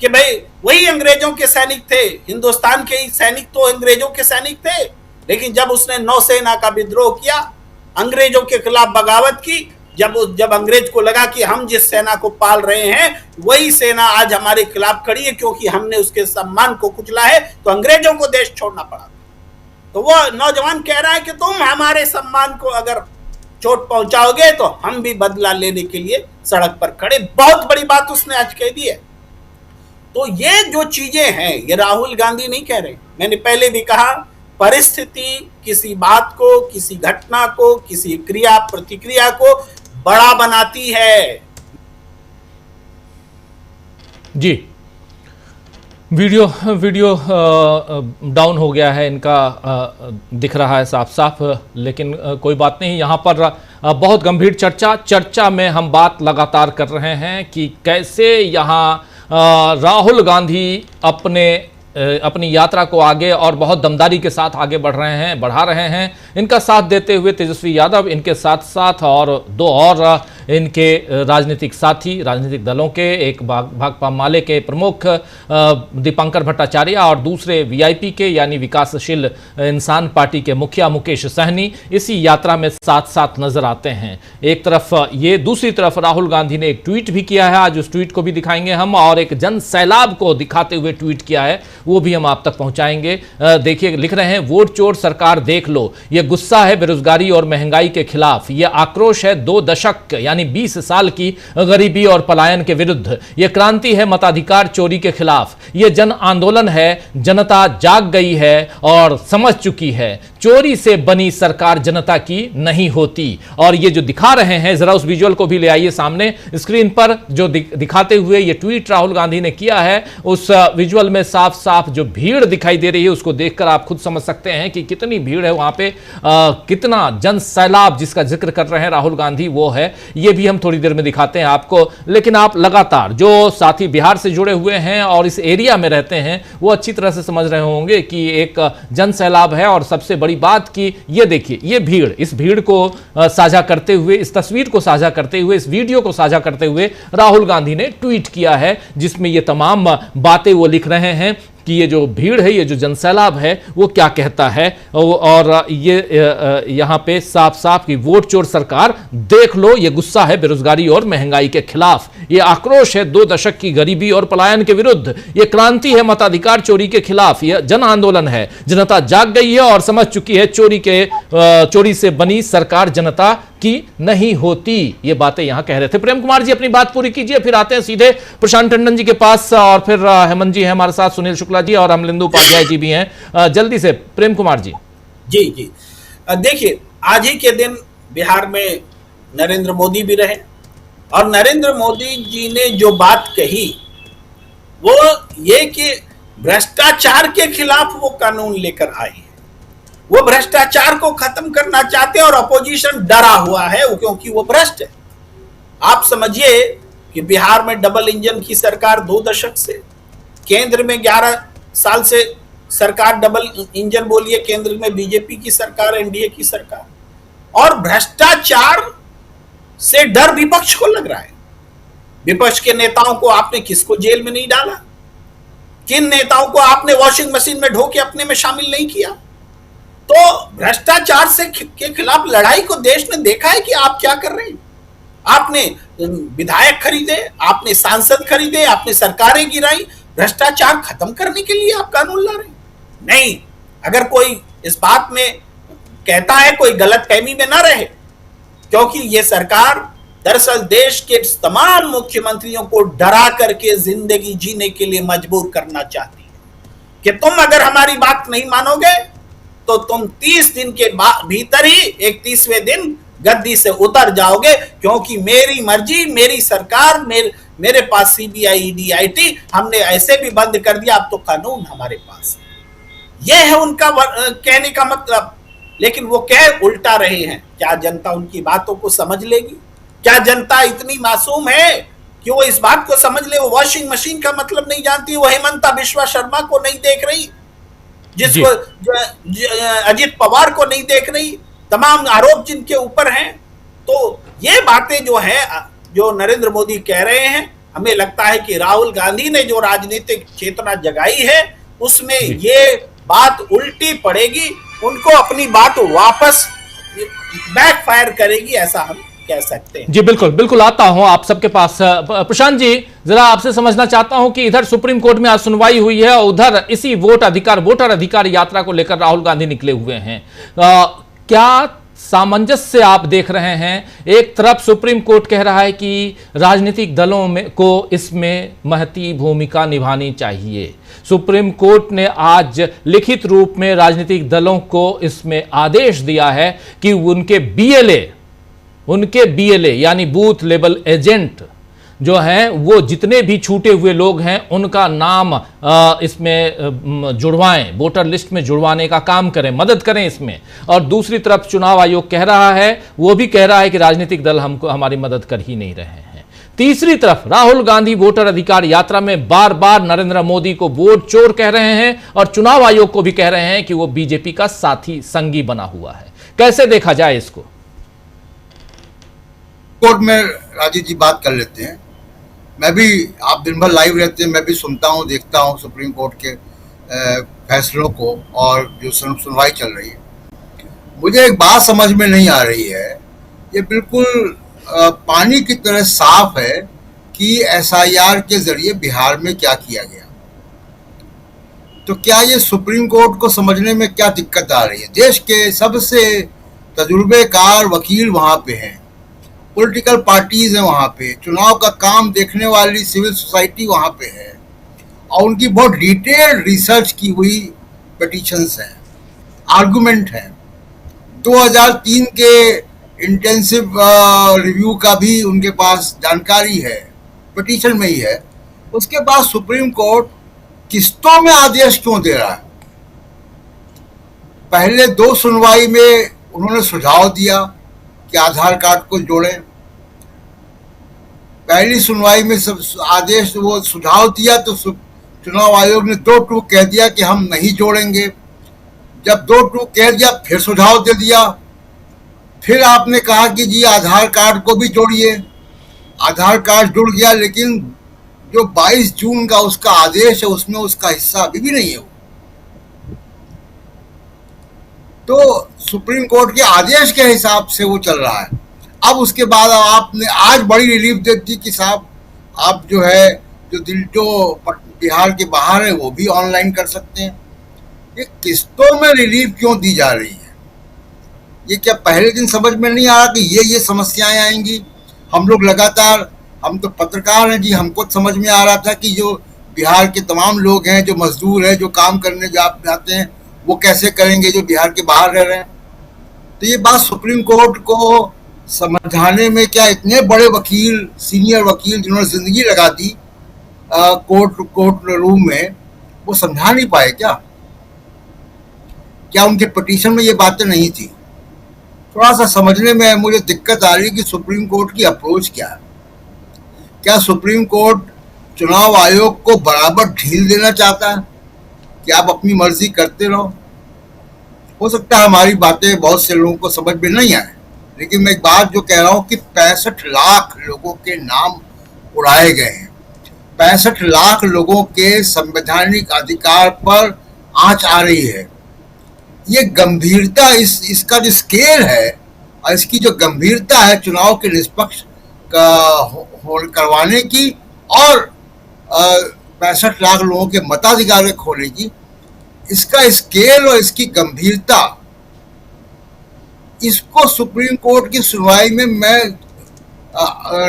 कि भाई वही अंग्रेजों के सैनिक थे, हिंदुस्तान के सैनिक तो अंग्रेजों के सैनिक थे। लेकिन जब उसने नौसेना का विद्रोह किया, अंग्रेजों के खिलाफ बगावत की, जब अंग्रेज को लगा कि हम जिस सेना को पाल रहे हैं वही सेना आज हमारे खिलाफ खड़ी है क्योंकि हमने उसके सम्मान को कुचला है, तो अंग्रेजों को देश छोड़ना पड़ा। तो वो नौजवान कह रहा है कि तुम हमारे सम्मान को अगर चोट पहुंचाओगे तो हम भी बदला लेने के लिए सड़क पर खड़े। बहुत बड़ी बात उसने आज कह दी है। तो ये जो चीजें हैं ये राहुल गांधी नहीं कह रहे। मैंने पहले भी कहा, परिस्थिति किसी बात को, किसी घटना को, किसी क्रिया प्रतिक्रिया को बड़ा बनाती है।
जी, वीडियो डाउन हो गया है इनका, दिख रहा है साफ साफ, लेकिन कोई बात नहीं। यहाँ पर बहुत गंभीर चर्चा में हम बात लगातार कर रहे हैं कि कैसे यहाँ राहुल गांधी अपनी यात्रा को आगे और बहुत दमदारी के साथ आगे बढ़ा रहे हैं। इनका साथ देते हुए तेजस्वी यादव, इनके साथ साथ और 2 और इनके राजनीतिक साथी, राजनीतिक दलों के, एक भाकपा माले के प्रमुख दीपांकर भट्टाचार्य और दूसरे वीआईपी के यानी विकासशील इंसान पार्टी के मुखिया मुकेश सहनी इसी यात्रा में साथ साथ नजर आते हैं। एक तरफ ये, दूसरी तरफ राहुल गांधी ने एक ट्वीट भी किया है, आज उस ट्वीट को भी दिखाएंगे हम, और एक जन सैलाब को दिखाते हुए ट्वीट किया है, वो भी हम आप तक पहुंचाएंगे। देखिए, लिख रहे हैं, वोट चोर सरकार देख लो, ये गुस्सा है बेरोजगारी और महंगाई के खिलाफ, ये आक्रोश है 2 दशक यानी 20 साल की गरीबी और पलायन के विरुद्ध, ये क्रांति है मताधिकार चोरी के खिलाफ, ये जन आंदोलन है, जनता जाग गई है और समझ चुकी है, चोरी से बनी सरकार जनता की नहीं होती। और ये जो दिखा रहे हैं, जरा उस विजुअल को भी ले आइए सामने स्क्रीन पर, जो दिखाते हुए ये ट्वीट राहुल गांधी ने किया है, उस विजुअल में साफ साफ जो भीड़ दिखाई दे रही है उसको देखकर आप खुद समझ सकते हैं कि कितनी भीड़ है वहां पे, कितना जन सैलाब जिसका जिक्र कर रहे हैं राहुल गांधी वो है। ये भी हम थोड़ी देर में दिखाते हैं आपको, लेकिन आप लगातार जो साथी बिहार से जुड़े हुए हैं और इस एरिया में रहते हैं वो अच्छी तरह से समझ रहे होंगे कि एक जन सैलाब है। और सबसे बड़ी बात कि ये देखिए, ये भीड़, इस भीड़ को साझा करते हुए, इस तस्वीर को साझा करते हुए, इस वीडियो को साझा करते हुए राहुल गांधी ने ट्वीट किया है, जिसमें ये तमाम बातें वो लिख रहे हैं कि ये जो भीड़ है, ये जो जनसैलाब है वो क्या कहता है। और ये यहां पे साफ साफ कि वोट चोर सरकार देख लो, ये गुस्सा है बेरोजगारी और महंगाई के खिलाफ, ये आक्रोश है 2 दशक की गरीबी और पलायन के विरुद्ध, ये क्रांति है मताधिकार चोरी के खिलाफ, ये जन आंदोलन है, जनता जाग गई है और समझ चुकी है, चोरी से बनी सरकार जनता की नहीं होती। ये बातें यहां कह रहे थे। प्रेम कुमार जी अपनी बात पूरी कीजिए, फिर आते हैं सीधे प्रशांत टंडन जी के पास, और फिर हेमंत जी हैं हमारे साथ, सुनील शुक्ला जी और अमलिंदु उपाध्याय जी भी हैं। जल्दी से प्रेम कुमार जी।
जी जी, देखिए, आज ही के दिन बिहार में नरेंद्र मोदी भी रहे और नरेंद्र मोदी जी ने जो बात कही वो ये कि भ्रष्टाचार के खिलाफ वो कानून लेकर आए हैं, वो भ्रष्टाचार को खत्म करना चाहते हैं और अपोजिशन डरा हुआ है क्योंकि वो भ्रष्ट है। आप समझिए कि बिहार में डबल इंजन की सरकार 2 दशक से, केंद्र में 11 साल से सरकार डबल इंजन बोलिए, केंद्र में बीजेपी की सरकार, एनडीए की सरकार, और भ्रष्टाचार से डर विपक्ष को लग रहा है। विपक्ष के नेताओं को आपने किसको जेल में नहीं डाला, किन नेताओं को आपने वॉशिंग मशीन में ढो के अपने में शामिल नहीं किया। तो भ्रष्टाचार से के खिलाफ लड़ाई को देश ने देखा है कि आप क्या कर रहे हैं। आपने विधायक खरीदे, आपने सांसद खरीदे, आपने सरकारें गिराई, भ्रष्टाचार खत्म करने के लिए आप कानून ला रहे हैं। नहीं, अगर कोई इस बात में कहता है, कोई गलतफहमी में ना रहे, क्योंकि ये सरकार दरअसल देश के तमाम मुख्यमंत्रियों को डरा करके जिंदगी जीने के लिए मजबूर करना चाहती है कि तुम अगर हमारी बात नहीं मानोगे तो तुम 30 दिन के भीतर ही 31वें दिन गद्दी से उतर जाओगे, क्योंकि मेरी मर्जी, मेरी सरकार, मेरे पास सीबीआई, ईडी, आईटी, हमने ऐसे भी बंद कर दिया, अब तो कानून हमारे पास है। यह है उनका कहने का मतलब। लेकिन वो कह उल्टा रहे हैं। क्या जनता उनकी बातों को समझ लेगी? क्या जनता इतनी मासूम है कि वो इस बात को समझ ले? वो वॉशिंग मशीन का मतलब नहीं जानती, वो हेमंता बिश्वा शर्मा को नहीं देख रही, जिसको अजित पवार को नहीं देख रही, तमाम आरोप जिनके ऊपर हैं। तो ये बातें जो है, जो नरेंद्र मोदी कह रहे हैं, हमें लगता है कि राहुल गांधी ने जो राजनीतिक चेतना जगाई है उसमें ये बात उल्टी पड़ेगी, उनको अपनी बात वापस बैकफायर करेगी, ऐसा हम कह सकते हैं।
जी बिल्कुल बिल्कुल, आता हूं आप सबके पास। प्रशांत जी, जरा आपसे समझना चाहता हूं कि इधर सुप्रीम कोर्ट में आज सुनवाई हुई है और उधर इसी वोटर अधिकार यात्रा को लेकर राहुल गांधी निकले हुए हैं। क्या सामंजस्य आप देख रहे हैं? एक तरफ सुप्रीम कोर्ट कह रहा है कि राजनीतिक दलों में को इसमें महती भूमिका निभानी चाहिए। सुप्रीम कोर्ट ने आज लिखित रूप में राजनीतिक दलों को इसमें आदेश दिया है कि उनके बीएलए यानी बूथ लेवल एजेंट जो हैं, वो जितने भी छूटे हुए लोग हैं उनका नाम इसमें जुड़वाएं, वोटर लिस्ट में जुड़वाने का काम करें, मदद करें इसमें। और दूसरी तरफ चुनाव आयोग कह रहा है, वो भी कह रहा है कि राजनीतिक दल हमारी मदद कर ही नहीं रहे हैं। तीसरी तरफ राहुल गांधी वोटर अधिकार यात्रा में बार बार नरेंद्र मोदी को वोट चोर कह रहे हैं और चुनाव आयोग को भी कह रहे हैं कि वो बीजेपी का साथी संगी बना हुआ है। कैसे देखा जाए इसको?
कोर्ट में राजीव जी बात कर लेते हैं। मैं भी, आप दिन भर लाइव रहते हैं, मैं भी सुनता हूँ, देखता हूँ सुप्रीम कोर्ट के फैसलों को और जो सुनवाई चल रही है। मुझे एक बात समझ में नहीं आ रही है, ये बिल्कुल पानी की तरह साफ है कि एसआईआर के जरिए बिहार में क्या किया गया। तो क्या ये सुप्रीम कोर्ट को समझने में क्या दिक्कत आ रही है? देश के सबसे तजुर्बेकार वकील वहां पे हैं, पॉलिटिकल पार्टीज हैं वहां पे, चुनाव का काम देखने वाली सिविल सोसाइटी वहां पे है और उनकी बहुत डिटेल्ड रिसर्च की हुई पिटीशंस हैं, आर्गुमेंट हैं। 2003 के इंटेंसिव रिव्यू का भी उनके पास जानकारी है, पिटीशन में ही है। उसके बाद सुप्रीम कोर्ट किस्तों में आदेश क्यों दे रहा है? पहले 2 सुनवाई में उन्होंने सुझाव दिया कि आधार कार्ड को जोड़ें। पहली सुनवाई में सब आदेश, वो सुझाव दिया तो चुनाव आयोग ने 2 टूक कह दिया कि हम नहीं जोड़ेंगे। जब 2 टूक कह दिया फिर सुझाव दे दिया, फिर आपने कहा कि जी आधार कार्ड को भी जोड़िए। आधार कार्ड जुड़ गया, लेकिन जो 22 जून का उसका आदेश है उसमें उसका हिस्सा अभी भी नहीं है। तो सुप्रीम कोर्ट के आदेश के हिसाब से वो चल रहा है। अब उसके बाद आपने आज बड़ी रिलीफ दे दी कि साहब आप जो है जो बिहार के बाहर है वो भी ऑनलाइन कर सकते हैं। ये किस्तों में रिलीफ क्यों दी जा रही है? ये क्या पहले दिन समझ में नहीं आ रहा कि ये समस्याएं आएंगी? हम लोग लगातार, हम तो पत्रकार हैं जी, हमको समझ में आ रहा था कि जो बिहार के तमाम लोग हैं, जो मजदूर हैं, जो काम करने जाते हैं, वो कैसे करेंगे जो बिहार के बाहर रह रहे हैं। तो ये बात सुप्रीम कोर्ट को समझाने में क्या इतने बड़े वकील, सीनियर वकील जिन्होंने जिंदगी लगा दी कोर्ट रूम में, वो समझा नहीं पाए क्या? क्या उनके पिटीशन में ये बातें नहीं थी? थोड़ा सा समझने में मुझे दिक्कत आ रही है कि सुप्रीम कोर्ट की अप्रोच क्या है। क्या सुप्रीम कोर्ट चुनाव आयोग को बराबर ढील देना चाहता है कि आप अपनी मर्जी करते रहो? हो सकता है हमारी बातें बहुत से लोगों को समझ में नहीं आए, लेकिन मैं एक बात जो कह रहा हूं कि 65 लाख लोगों के नाम उड़ाए गए हैं। 65 लाख लोगों के संवैधानिक अधिकार पर आंच आ रही है। ये गंभीरता, इसका जो स्केल है और इसकी जो गंभीरता है चुनाव के निष्पक्ष करवाने की और 65 लाख लोगों के मताधिकार खोने की, इसका स्केल और इसकी गंभीरता, इसको सुप्रीम कोर्ट की सुनवाई में मैं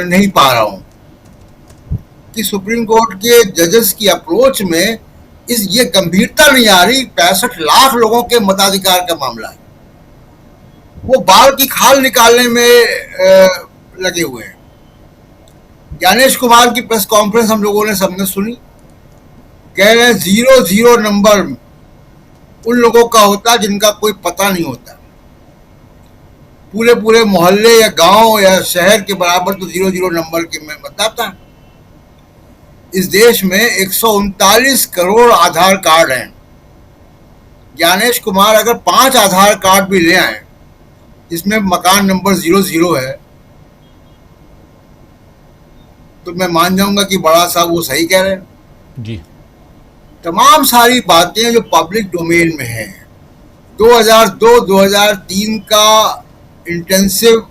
नहीं पा रहा हूं कि सुप्रीम कोर्ट के जजेस की अप्रोच में ये गंभीरता नहीं आ रही। 65 लाख लोगों के मताधिकार का मामला है, वो बाल की खाल निकालने में लगे हुए हैं। ज्ञानेश कुमार की प्रेस कॉन्फ्रेंस हम लोगों ने सबने सुनी, कह रहे हैं 00 नंबर उन लोगों का होता जिनका कोई पता नहीं होता। पूरे मोहल्ले या गांव या शहर के बराबर तो 00 नंबर के मैं बताता। इस देश में 139 करोड़ आधार कार्ड हैं। ज्ञानेश कुमार अगर 5 आधार कार्ड भी ले आए जिसमें मकान नंबर 00 है तो मैं मान जाऊंगा कि बड़ा साहब वो सही कह रहे हैं
जी।
तमाम सारी बातें जो पब्लिक डोमेन में हैं, 2002-2003 का इंटेंसिव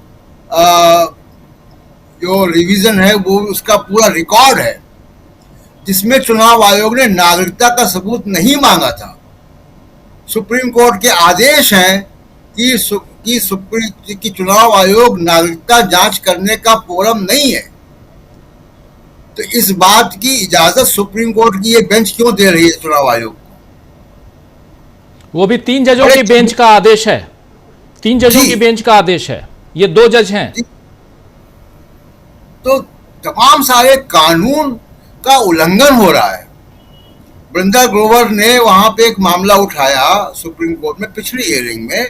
जो रिवीजन है वो उसका पूरा रिकॉर्ड है, जिसमें चुनाव आयोग ने नागरिकता का सबूत नहीं मांगा था। सुप्रीम कोर्ट के आदेश हैं कि चुनाव आयोग नागरिकता जांच करने का फोरम नहीं है। तो इस बात की इजाजत सुप्रीम कोर्ट की ये बेंच क्यों दे रही है चुनाव आयोग को?
वो भी 3 जजों की बेंच का आदेश है, 3 जजों की बेंच का आदेश है, ये 2 जज हैं।
तो तमाम सारे कानून का उल्लंघन हो रहा है। वृंदा ग्रोवर ने वहां पे एक मामला उठाया सुप्रीम कोर्ट में पिछली हियरिंग में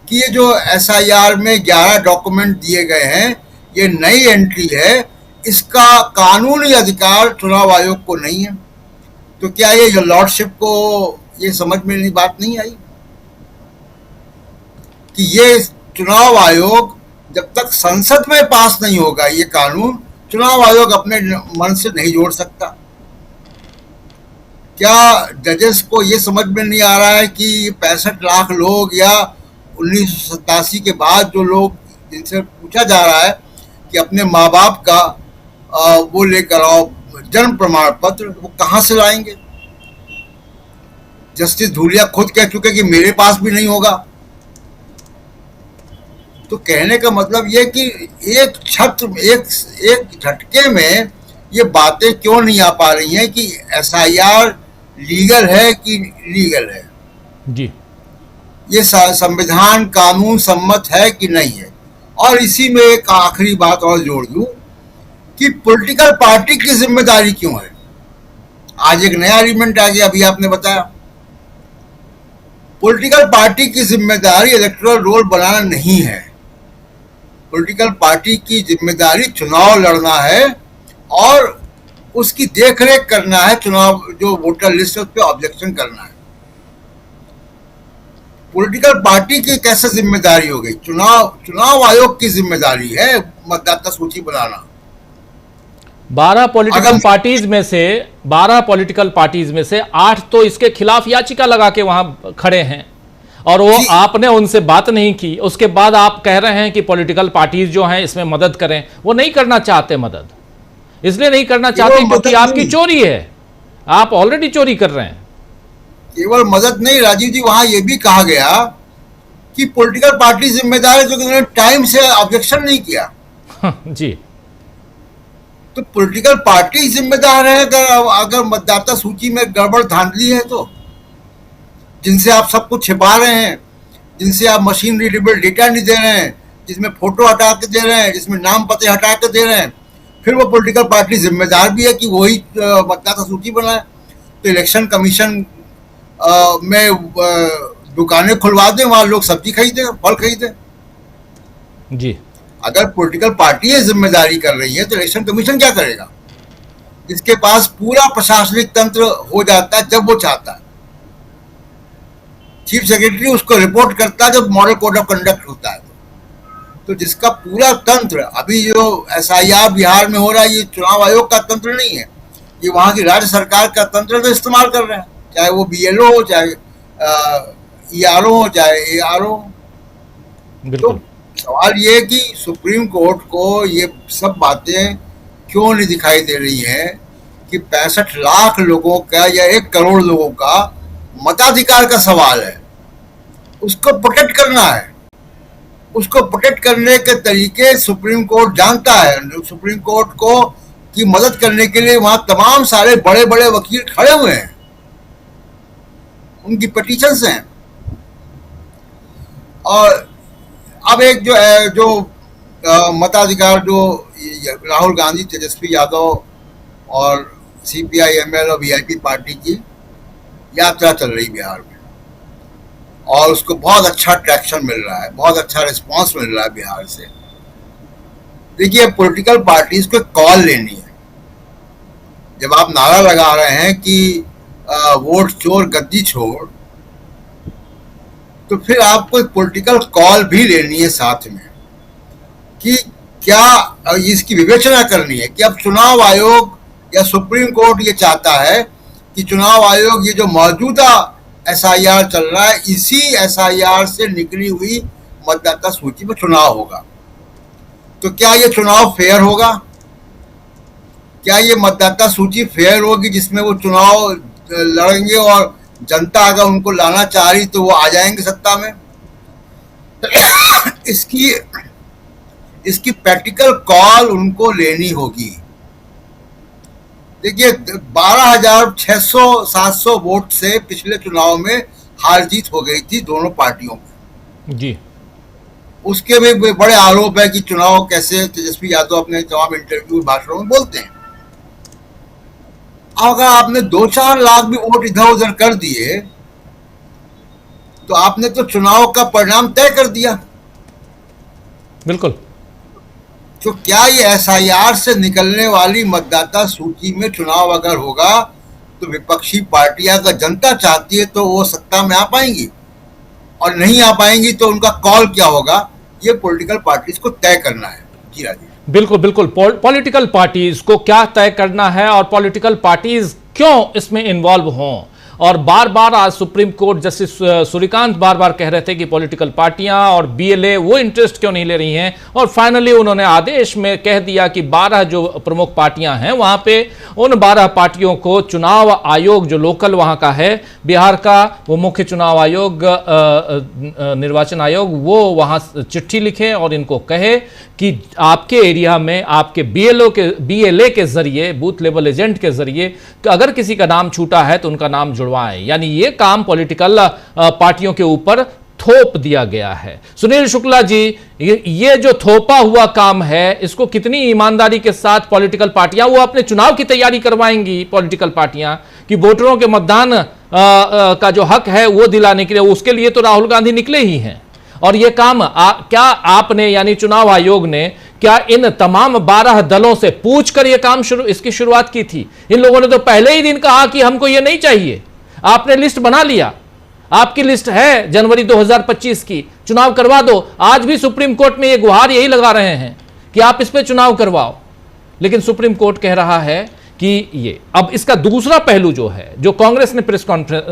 कि ये जो एसआईआर में 11 डॉक्यूमेंट दिए गए हैं, ये नई एंट्री है, इसका कानूनी अधिकार चुनाव आयोग को नहीं है। तो क्या ये लॉर्डशिप को ये समझ में बात नहीं आई कि ये चुनाव आयोग जब तक संसद में पास नहीं होगा ये कानून, चुनाव आयोग अपने मन से नहीं जोड़ सकता। क्या जजेस को ये समझ में नहीं आ रहा है कि 65 लाख लोग या 1987 के बाद जो लोग जिनसे पूछा जा रहा है कि अपने माँ बाप का वो लेकर आओ जन्म प्रमाण पत्र, वो कहाँ से लाएंगे? जस्टिस धूलिया खुद कह चुके कि मेरे पास भी नहीं होगा। तो कहने का मतलब ये कि एक झटके में ये बातें क्यों नहीं आ पा रही हैं कि एसआईआर लीगल है कि लीगल है,
जी,
ये संविधान कानून सम्मत है कि नहीं है। और इसी में एक आखिरी बात और जोड़ दूं कि पॉलिटिकल पार्टी की जिम्मेदारी क्यों है। आज एक नया एलिमेंट आ गया, अभी आपने बताया। पॉलिटिकल पार्टी की जिम्मेदारी इलेक्टोरल रोल बनाना नहीं है। पॉलिटिकल पार्टी की जिम्मेदारी चुनाव लड़ना है और उसकी देखरेख करना है, चुनाव जो वोटर लिस्ट है उस पर ऑब्जेक्शन करना है। पॉलिटिकल पार्टी की कैसे जिम्मेदारी हो गई? चुनाव आयोग की जिम्मेदारी है मतदाता सूची बनाना।
12 पॉलिटिकल पार्टीज में से 8 तो इसके खिलाफ याचिका लगा के वहां खड़े हैं और वो आपने उनसे बात नहीं की। उसके बाद आप कह रहे हैं कि पॉलिटिकल पार्टीज जो हैं इसमें मदद करें। वो नहीं करना चाहते मदद, इसलिए नहीं करना चाहते क्योंकि आपकी चोरी है, आप ऑलरेडी चोरी कर रहे हैं।
केवल मदद नहीं राजीव जी, वहां यह भी कहा गया कि पॉलिटिकल पार्टी जिम्मेदार है क्योंकि उन्होंने टाइम से ऑब्जेक्शन नहीं किया।
जी,
तो पॉलिटिकल पार्टी जिम्मेदार है अगर मतदाता सूची में गड़बड़ धांधली है तो, जिनसे आप सब कुछ छिपा रहे हैं, जिनसे आप मशीन रीडेबल डेटा नहीं दे रहे हैं, जिसमें फोटो हटा के दे रहे हैं, जिसमें नाम पते हटा के दे रहे हैं, फिर वो पॉलिटिकल पार्टी जिम्मेदार भी है कि वही मतदाता सूची बनाए। तो इलेक्शन कमीशन में दुकानें खुलवा दें, वहां लोग सब्जी खरीदें, फल खरीदें।
जी,
अगर पॉलिटिकल पार्टी ये जिम्मेदारी कर रही है तो इलेक्शन कमीशन क्या करेगा? इसके पास पूरा प्रशासनिक तंत्र हो जाता है जब वो चाहता है। चीफ सेक्रेटरी उसको रिपोर्ट करता है जब मॉडल कोड ऑफ कंडक्ट होता है। तो जिसका पूरा तंत्र, अभी जो एसआईआर बिहार में हो रहा है, ये चुनाव आयोग का तंत्र नहीं है, ये वहां की राज्य सरकार का तंत्र तो इस्तेमाल कर रहे हैं, चाहे वो बीएलओ हो, चाहे ईआरओ हो, चाहे एआरओ हो। तो सवाल ये है कि सुप्रीम कोर्ट को ये सब बातें क्यों नहीं दिखाई दे रही हैं कि 65 लाख लोगों का या 1 करोड़ लोगों का मताधिकार का सवाल है, उसको प्रोटेक्ट करना है। उसको प्रोटेक्ट करने के तरीके सुप्रीम कोर्ट जानता है। सुप्रीम कोर्ट को की मदद करने के लिए वहां तमाम सारे बड़े बड़े वकील खड़े हुए हैं, उनकी पिटीशंस हैं। और अब एक जो मताधिकार जो राहुल गांधी, तेजस्वी यादव और सीपीआई-एमएल और वीआईपी पार्टी की यात्रा चल रही बिहार में और उसको बहुत अच्छा ट्रैक्शन मिल रहा है, बहुत अच्छा रिस्पांस मिल रहा है बिहार से। देखिए, पॉलिटिकल पार्टीज को कॉल लेनी है। जब आप नारा लगा रहे हैं कि वोट चोर गद्दी छोड़, तो फिर आपको पॉलिटिकल कॉल भी लेनी है साथ में कि क्या इसकी विवेचना करनी है कि अब चुनाव आयोग या सुप्रीम कोर्ट ये चाहता है कि चुनाव आयोग ये जो मौजूदा एसआईआर चल रहा है, इसी एसआईआर से निकली हुई मतदाता सूची में चुनाव होगा। तो क्या ये चुनाव फेयर होगा? क्या ये मतदाता सूची फेयर होगी जिसमें वो चुनाव लड़ेंगे और जनता अगर उनको लाना चाह रही तो वो आ जाएंगे सत्ता में? इसकी प्रैक्टिकल कॉल उनको लेनी होगी। देखिए, 12,600-700 वोट से पिछले चुनाव में हार जीत हो गई थी दोनों पार्टियों में।
जी,
उसके भी बड़े आरोप है कि चुनाव कैसे तेजस्वी यादव अपने तमाम इंटरव्यू भाषणों में बोलते हैं। अगर आपने 2-4 लाख भी वोट इधर उधर कर दिए तो आपने तो चुनाव का परिणाम तय कर दिया।
बिल्कुल।
तो क्या ये एसआईआर से निकलने वाली मतदाता सूची में चुनाव अगर होगा तो विपक्षी पार्टियां अगर जनता चाहती है तो वो सत्ता में आ पाएंगी, और नहीं आ पाएंगी तो उनका कॉल क्या होगा ये पॉलिटिकल पार्टीज को तय करना है। जी राजीव,
बिल्कुल बिल्कुल, पॉलिटिकल पार्टीज को क्या तय करना है और पॉलिटिकल पार्टीज क्यों इसमें इन्वॉल्व हों। और बार बार आज सुप्रीम कोर्ट जस्टिस सूर्यकांत बार बार कह रहे थे कि पॉलिटिकल पार्टियां और बीएलए वो इंटरेस्ट क्यों नहीं ले रही हैं, और फाइनली उन्होंने आदेश में कह दिया कि 12 जो प्रमुख पार्टियां हैं वहां पे उन 12 पार्टियों को चुनाव आयोग जो लोकल वहां का है बिहार का, वो मुख्य चुनाव आयोग निर्वाचन आयोग, वो वहां चिट्ठी लिखे और इनको कहे कि आपके एरिया में आपके बीएलए के जरिए, बूथ लेवल एजेंट के जरिए अगर किसी का नाम छूटा है तो उनका नाम जुड़वाएं। यानी ये काम पॉलिटिकल पार्टियों के ऊपर थोप दिया गया है। सुनील शुक्ला जी, ये जो थोपा हुआ काम है इसको कितनी ईमानदारी के साथ पॉलिटिकल पार्टियां वो अपने चुनाव की तैयारी करवाएंगी, पॉलिटिकल पार्टियां, कि वोटरों के मतदान का जो हक है वो दिलाने के लिए, उसके लिए तो राहुल गांधी निकले ही हैं। और ये काम क्या आपने यानी चुनाव आयोग ने क्या इन तमाम 12 दलों से पूछकर ये काम इसकी शुरुआत की थी? इन लोगों ने तो पहले ही दिन कहा कि हमको ये नहीं चाहिए। आपने लिस्ट बना लिया, आपकी लिस्ट है जनवरी 2025 की, चुनाव करवा दो। आज भी सुप्रीम कोर्ट में ये गुहार यही लगा रहे हैं कि आप इस पे चुनाव करवाओ, लेकिन सुप्रीम कोर्ट कह रहा है कि ये। अब इसका दूसरा पहलू जो है, जो कांग्रेस ने प्रेस कॉन्फ्रेंस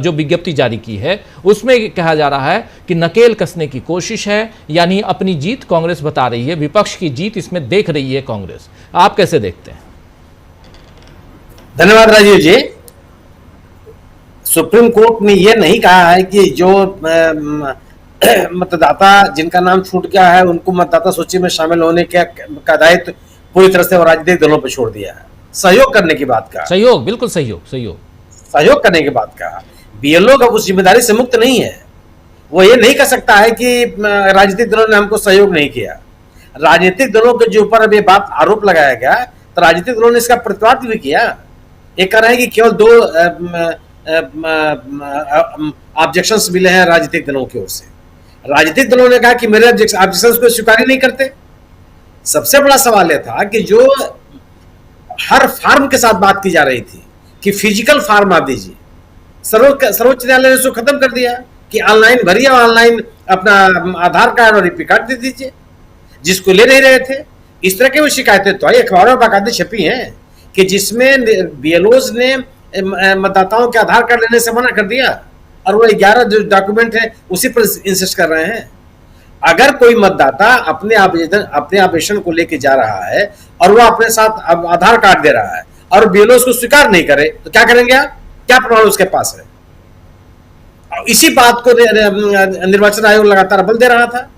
जो विज्ञप्ति जारी की है उसमें कहा जा रहा है कि नकेल कसने की कोशिश है, यानी अपनी जीत कांग्रेस बता रही है, विपक्ष की जीत इसमें देख रही है कांग्रेस। आप कैसे देखते हैं?
धन्यवाद राजीव जी। सुप्रीम कोर्ट ने यह नहीं कहा है कि जो मतदाता जिनका नाम छूट गया है उनको मतदाता सूची में शामिल होने का दायित्व पूरी तरह से राजनीतिक दलों पर छोड़ दिया है। सहयोग करने की बात कहा,
सहयोग, बिल्कुल सहयोग
करने की बात कहा। बीएलओ का उस जिम्मेदारी से मुक्त नहीं है। वो ये नहीं कह सकता है कि राजनीतिक दलों ने हमको सहयोग नहीं किया। राजनीतिक दलों के जो ऊपर अब ये बात आरोप लगाया गया तो राजनीतिक दलों ने इसका प्रतिवाद भी किया। ये कह रहे हैं कि केवल 2 ऑब्जेक्शंस मिले हैं राजनीतिक दलों की ओर से। राजनीतिक दलों ने कहा कि मेरे ऑब्जेक्शंस को स्वीकार ही नहीं करते। सबसे बड़ा सवाल यह था कि जो हर फार्म के साथ बात की जा रही थी कि फिजिकल फार्म आप दीजिए, सर्वोच्च न्यायालय ने उसको खत्म कर दिया कि ऑनलाइन भरिए, ऑनलाइन अपना आधार कार्ड और ईपी कार्ड दे दीजिए, जिसको ले नहीं रहे थे। इस तरह की वो शिकायतें तो आई, अखबारों में बाकायदे छपी हैं कि जिसमें बीएलओज ने मतदाताओं के आधार कार्ड लेने से मना कर दिया और वो 11 जो डॉक्यूमेंट है उसी पर इंसिस्ट कर रहे हैं। अगर कोई मतदाता अपने आवेदन को लेके जा रहा है और वो अपने साथ आधार कार्ड दे रहा है और बीएलओ उसको स्वीकार नहीं करे तो क्या करेंगे आप? क्या प्रमाण उसके पास है? इसी बात को निर्वाचन आयोग लगातार बल दे रहा था।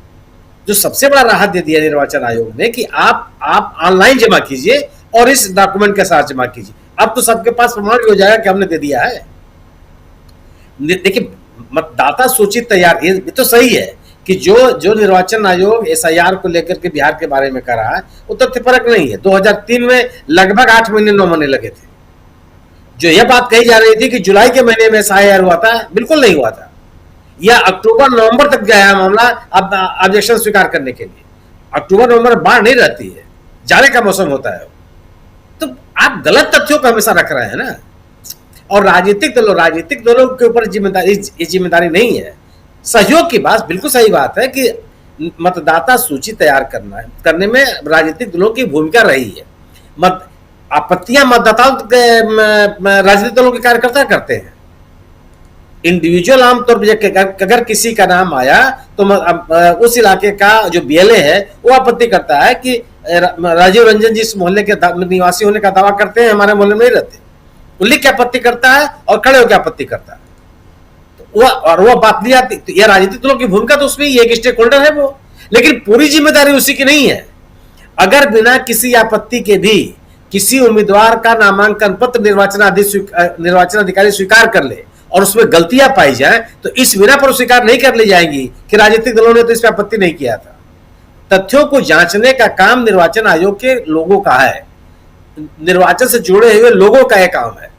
जो सबसे बड़ा राहत दे दिया निर्वाचन आयोग ने कि आप ऑनलाइन जमा कीजिए और इस डॉक्यूमेंट के साथ जमा कीजिए। अब तो सबके पास प्रमाण भी हो जाएगा कि हमने दे दिया है। देखिए, मतदाता सूची तैयार, ये तो सही है कि जो निर्वाचन आयोग एसआईआर को लेकर के बिहार के बारे में कर रहा है वो तथ्यपरक नहीं है। 2003 में लगभग 8 महीने 9 महीने लगे थे। जो यह बात कही जा रही थी कि जुलाई के महीने में एसआईआर हुआ था, बिल्कुल नहीं हुआ था। यह अक्टूबर नवंबर तक गया है मामला अब ऑब्जेक्शन स्वीकार करने के लिए। अक्टूबर नवंबर बाढ़ नहीं रहती है, जाने का मौसम होता है। तो आप गलत तथ्यों पर हमेशा रख रहे हैं ना। और राजनीतिक दलों के ऊपर जिम्मेदारी नहीं है। सहयोग की बात बिल्कुल सही बात है कि मतदाता सूची तैयार करने में राजनीतिक दलों की भूमिका रही है। आपत्तियां मतदाताओं राजनीतिक दलों के कार्यकर्ता करते हैं। इंडिविजुअल आमतौर पर अगर किसी का नाम आया तो उस इलाके का जो बीएलए है वो आपत्ति करता है कि राजीव रंजन जी इस मोहल्ले के निवासी होने का दावा करते हैं, हमारे मोहल्ले में नहीं रहते। वो लिख के आपत्ति करता है और खड़े होकर आपत्ति करता है। वो बात नहीं आती। तो यह राजनीतिक दलों की भूमिका तो उसमें एक स्टेक होल्डर है वो, लेकिन पूरी जिम्मेदारी उसी की नहीं है। अगर बिना किसी आपत्ति के भी किसी उम्मीदवार का नामांकन पत्र निर्वाचन अधिकारी स्वीकार कर ले और उसमें गलतियां पाई जाए तो इस बिना पर स्वीकार नहीं कर ली जाएंगी कि राजनीतिक दलों ने तो इस पर आपत्ति नहीं किया था। तथ्यों को जांचने का काम निर्वाचन आयोग के लोगों का है, निर्वाचन से जुड़े हुए लोगों का यह काम है।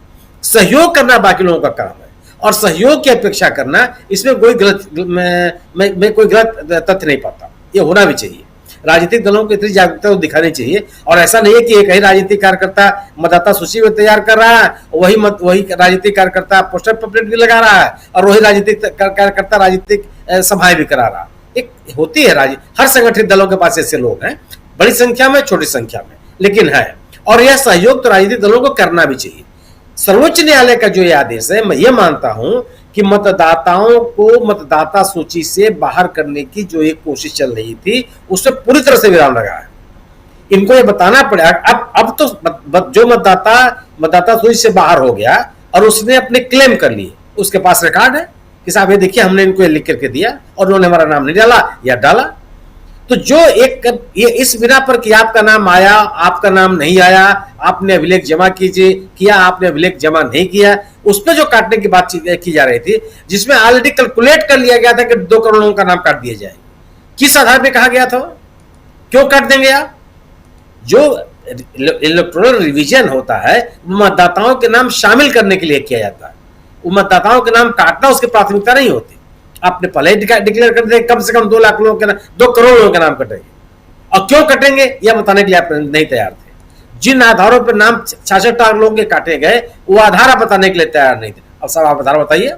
सहयोग करना बाकी लोगों का काम है और सहयोग की अपेक्षा करना, इसमें कोई गलत मैं कोई गलत तथ्य नहीं पाता। ये होना भी चाहिए। राजनीतिक दलों को इतनी जागरूकता दिखानी चाहिए और ऐसा नहीं है कि एक ही राजनीतिक कार्यकर्ता मतदाता सूची में तैयार कर रहा है, वही राजनीतिक कार्यकर्ता पोस्टर पम्पलेट भी लगा रहा है और वही राजनीतिक कार्यकर्ता राजनीतिक सभाएं भी करा रहा है। एक होती है हर संगठित दलों के पास ऐसे लोग हैं, बड़ी संख्या में छोटी संख्या में, लेकिन है। और यह सहयोग तो राजनीतिक दलों को करना भी चाहिए। सर्वोच्च न्यायालय का जो ये आदेश है, मैं ये मानता हूं कि मतदाताओं को मतदाता सूची से बाहर करने की जो एक कोशिश चल रही थी उसमें पूरी तरह से विराम लगा है। इनको ये बताना पड़ेगा अब तो जो मतदाता सूची से बाहर हो गया और उसने अपने क्लेम कर लिए, उसके पास रिकॉर्ड है कि साहब ये देखिए हमने इनको लिख करके दिया और उन्होंने हमारा नाम नहीं डाला या डाला। तो जो ये इस बिना पर कि आपका नाम आया, आपका नाम नहीं आया, आपने अभिलेख जमा किया, आपने अभिलेख जमा नहीं किया, उस पर जो काटने की बात की जा रही थी, जिसमें ऑलरेडी कैलकुलेट कर लिया गया था कि 2 करोड़ लोगों का नाम काट दिया जाए। किस आधार पर कहा गया था? क्यों काट देंगे आप? जो इलेक्टोरल रिवीजन होता है मतदाताओं के नाम शामिल करने के लिए किया जाता है। वो मतदाताओं के नाम काटना उसकी प्राथमिकता नहीं होती। आपने पहले ही डिक्लेयर कर दिया कम से कम 2 लाख लोगों के नाम, 2 करोड़ लोगों के नाम कटेंगे, और क्यों कटेंगे यह बताने के लिए आप नहीं तैयार थे। जिन आधारों पर नाम 66 लाख लोगों के काटे गए वो आधार आप बताने के लिए तैयार नहीं थे। अब सब आप आधार बताइए।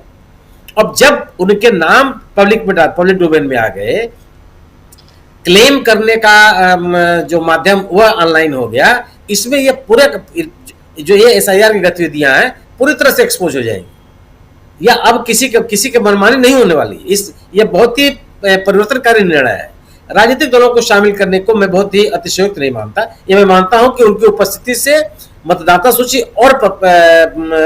अब जब उनके नाम पब्लिक डोमेन में आ गए, क्लेम करने का जो माध्यम वह ऑनलाइन हो गया, इसमें ये पूरे जो ये SIR की गतिविधियां हैं पूरी तरह से एक्सपोज हो जाएंगी, या अब किसी के मनमानी नहीं होने वाली। यह बहुत ही परिवर्तनकारी निर्णय है। राजनीतिक दलों को शामिल करने को मैं बहुत ही अतिशयोक्त नहीं मानता। ये मैं मानता हूं कि उनकी उपस्थिति से मतदाता सूची और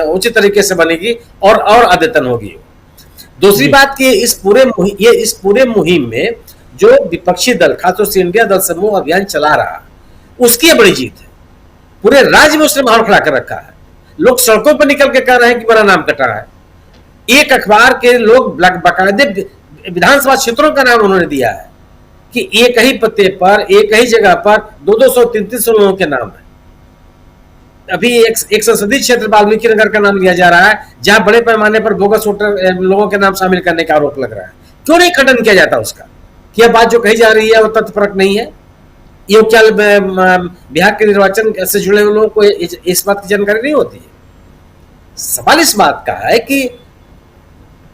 उचित तरीके से बनेगी और अद्यतन होगी। दूसरी बात कि इस पूरे मुहिम में जो विपक्षी दल, खासतौर से इंडिया दल समूह अभियान चला रहा, उसकी बड़ी जीत है। पूरे राज्य में उसने माहौल खड़ा कर रखा है। लोग सड़कों पर निकल के कह रहे हैं कि मेरा नाम कटा है। एक अखबार के लोग बाकायदे विधानसभा क्षेत्रों का नाम उन्होंने दिया है कि एक ही पते पर, एक ही जगह पर 200, 300 लोगों के नाम है। अभी एक संसदीय क्षेत्र वाल्मीकि नगर का नाम लिया जा रहा है, जहां बड़े पैमाने पर बोगस वोटर लोगों के नाम शामिल करने का आरोप लग रहा है। क्यों नहीं खंडन किया जाता उसका कि यह बात जो कही जा रही है वो तथ्यपरक नहीं है? ये क्या बिहार के निर्वाचन से जुड़े हुए लोगों को इस बात की जानकारी नहीं होती है? सवाल इस बात का है कि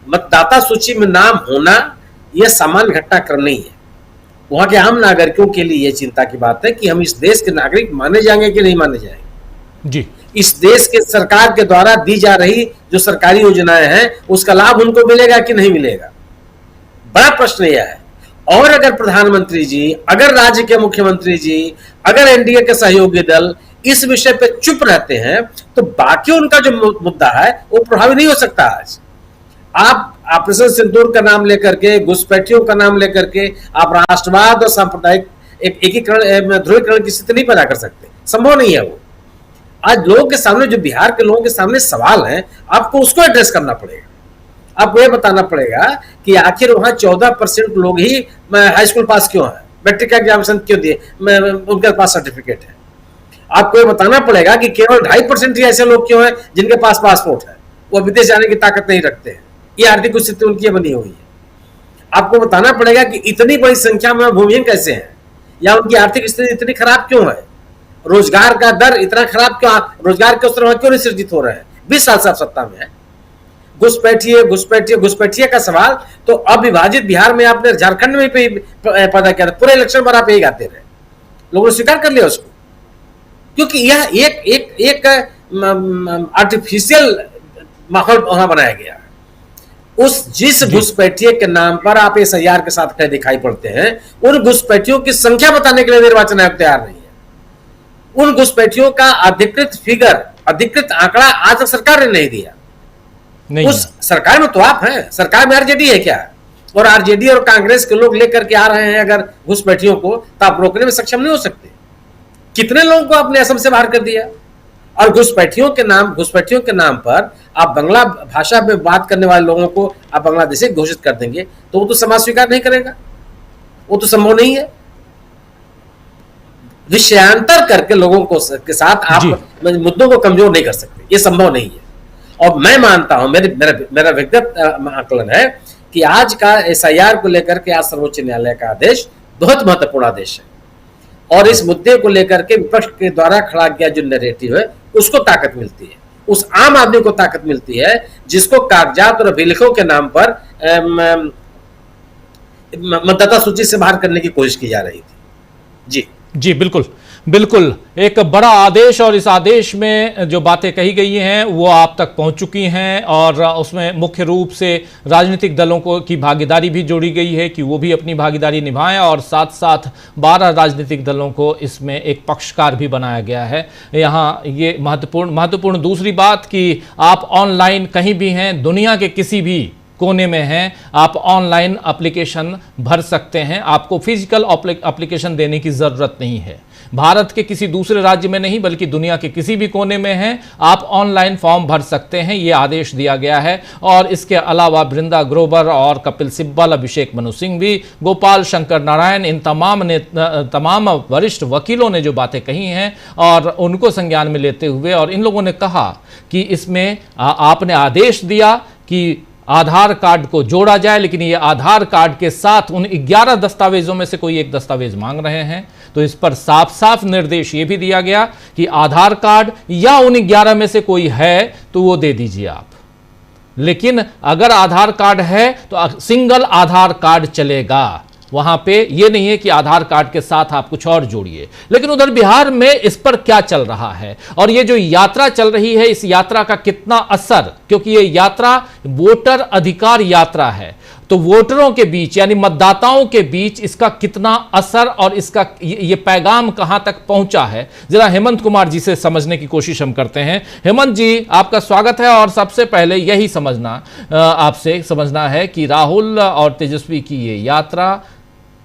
मतदाता सूची में नाम होना यह सामान्य घटनाक्रम नहीं है। वहां के आम नागरिकों के लिए यह चिंता की बात है कि हम इस देश के नागरिक माने जाएंगे कि नहीं माने जाएंगे।
जी,
इस देश के सरकार के द्वारा दी जा रही जो सरकारी योजनाएं हैं उसका लाभ उनको मिलेगा कि नहीं मिलेगा, बड़ा प्रश्न यह है। और अगर प्रधानमंत्री जी, अगर राज्य के मुख्यमंत्री जी, अगर एनडीए के सहयोगी दल इस विषय पे चुप रहते हैं तो बाकी उनका जो मुद्दा है वो प्रभावी नहीं हो सकता। आज आप ऑपरेशन सिंदूर का नाम लेकर के, घुसपैठियों का नाम लेकर के आप राष्ट्रवाद और सांप्रदायिक एकीकरण, ध्रुवीकरण की स्थिति नहीं पैदा कर सकते, संभव नहीं है वो। आज लोगों के सामने, जो बिहार के लोगों के सामने सवाल है, आपको उसको एड्रेस करना पड़ेगा। आपको ये बताना पड़ेगा कि आखिर वहां 14% लोग ही हाई स्कूल पास क्यों है, मैट्रिक का एग्जामिनेशन क्यों दिए, उनके पास सर्टिफिकेट है। आपको ये बताना पड़ेगा कि केवल 2.5% ही ऐसे लोग क्यों हैं जिनके पास पासपोर्ट है, वो विदेश जाने की ताकत नहीं रखते हैं, ये आर्थिक स्थिति उनकी बनी हुई है। आपको बताना पड़ेगा कि इतनी बड़ी संख्या में भूमिहीन कैसे हैं, या उनकी आर्थिक स्थिति इतनी खराब क्यों है, रोजगार का दर इतना खराब क्यों, रोजगार के अवसर क्यों नहीं सृजित हो रहे हैं। 20 साल से आप सत्ता में है। घुसपैठिए का सवाल तो अविभाजित बिहार में आपने, झारखंड में पैदा किया था, पूरे इलेक्शन पर आप यही गाते रहे, लोगों ने स्वीकार कर लिया उसको, क्योंकि यह एक आर्टिफिशियल माहौल वहां बनाया गया है। जिस घुसपैठिए के नाम पर आप SIR के साथ खड़े दिखाई पड़ते हैं, उन घुसपैठियों की संख्या बताने के लिए निर्वाचन आयोग तैयार नहीं है। उन घुसपैठियों का अधिकृत आंकड़ा आज तक सरकार ने नहीं दिया।
नहीं
उस सरकार में तो आप हैं, सरकार में आरजेडी है क्या, और आरजेडी और कांग्रेस के लोग लेकर के आ रहे हैं अगर घुसपैठियों को, तो आप रोकने में सक्षम नहीं हो सकते। कितने लोगों को आपने असम से बाहर कर दिया, और घुसपैठियों के नाम पर आप बांग्ला भाषा में बात करने वाले लोगों को आप बांग्लादेशी घोषित कर देंगे, तो वो तो समाज स्वीकार नहीं करेगा, वो तो संभव नहीं है। विषयांतर करके लोगों को के साथ आप मुद्दों को कमजोर नहीं कर सकते, ये संभव नहीं है। और मैं मानता हूं, मेरा व्यक्तिगत आकलन है कि आज का SIR को लेकर के आज सर्वोच्च न्यायालय का आदेश बहुत महत्वपूर्ण आदेश है, और इस मुद्दे को लेकर के विपक्ष के द्वारा खड़ा किया जो नैरेटिव है उसको ताकत मिलती है, उस आम आदमी को ताकत मिलती है जिसको कागजात और अभिलेखों के नाम पर मतदाता सूची से बाहर करने की कोशिश की जा रही थी। जी
जी बिल्कुल बिल्कुल, एक बड़ा आदेश, और इस आदेश में जो बातें कही गई हैं वो आप तक पहुंच चुकी हैं, और उसमें मुख्य रूप से राजनीतिक दलों को की भागीदारी भी जोड़ी गई है कि वो भी अपनी भागीदारी निभाएं, और साथ साथ 12 राजनीतिक दलों को इसमें एक पक्षकार भी बनाया गया है। यहाँ ये महत्वपूर्ण दूसरी बात कि आप ऑनलाइन कहीं भी हैं, दुनिया के किसी भी कोने में हैं, आप ऑनलाइन एप्लीकेशन भर सकते हैं। आपको फिजिकल एप्लीकेशन देने की ज़रूरत नहीं है। भारत के किसी दूसरे राज्य में नहीं बल्कि दुनिया के किसी भी कोने में हैं, आप ऑनलाइन फॉर्म भर सकते हैं, ये आदेश दिया गया है। और इसके अलावा बृंदा ग्रोवर और कपिल सिब्बल, अभिषेक मनु सिंघवी, गोपाल शंकर नारायण, इन तमाम वरिष्ठ वकीलों ने जो बातें कही हैं और उनको संज्ञान में लेते हुए, और इन लोगों ने कहा कि इसमें आपने आदेश दिया कि आधार कार्ड को जोड़ा जाए, लेकिन ये आधार कार्ड के साथ उन 11 दस्तावेजों में से कोई एक दस्तावेज मांग रहे हैं, तो इस पर साफ साफ निर्देश ये भी दिया गया कि आधार कार्ड या उन 11 में से कोई है तो वो दे दीजिए आप। लेकिन अगर आधार कार्ड है तो सिंगल आधार कार्ड चलेगा, वहां पे ये नहीं है कि आधार कार्ड के साथ आप कुछ और जोड़िए। लेकिन उधर बिहार में इस पर क्या चल रहा है, और ये जो यात्रा चल रही है, इस यात्रा का कितना असर, क्योंकि ये यात्रा वोटर अधिकार यात्रा है, तो वोटरों के बीच यानी मतदाताओं के बीच इसका कितना असर और इसका ये पैगाम कहां तक पहुंचा है, जरा हेमंत कुमार जी से समझने की कोशिश हम करते हैं। हेमंत जी, आपका स्वागत है। और सबसे पहले यही आपसे समझना है कि राहुल और तेजस्वी की ये यात्रा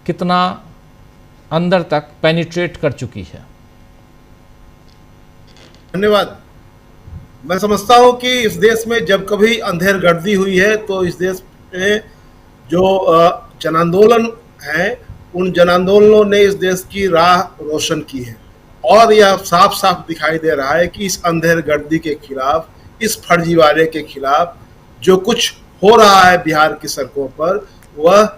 कितना अंदर तक पेनिट्रेट कर चुकी है।
धन्यवाद। मैं समझता हूं कि इस देश में जब कभी अंधेरगर्दी हुई है तो इस देश में जो जन आंदोलन है, उन जन आंदोलनों ने इस देश की राह रोशन की है। और यह साफ साफ दिखाई दे रहा है कि इस अंधेरगर्दी के खिलाफ, इस फर्जीवाड़े के खिलाफ जो कुछ हो रहा है बिहार की सड़कों पर, वह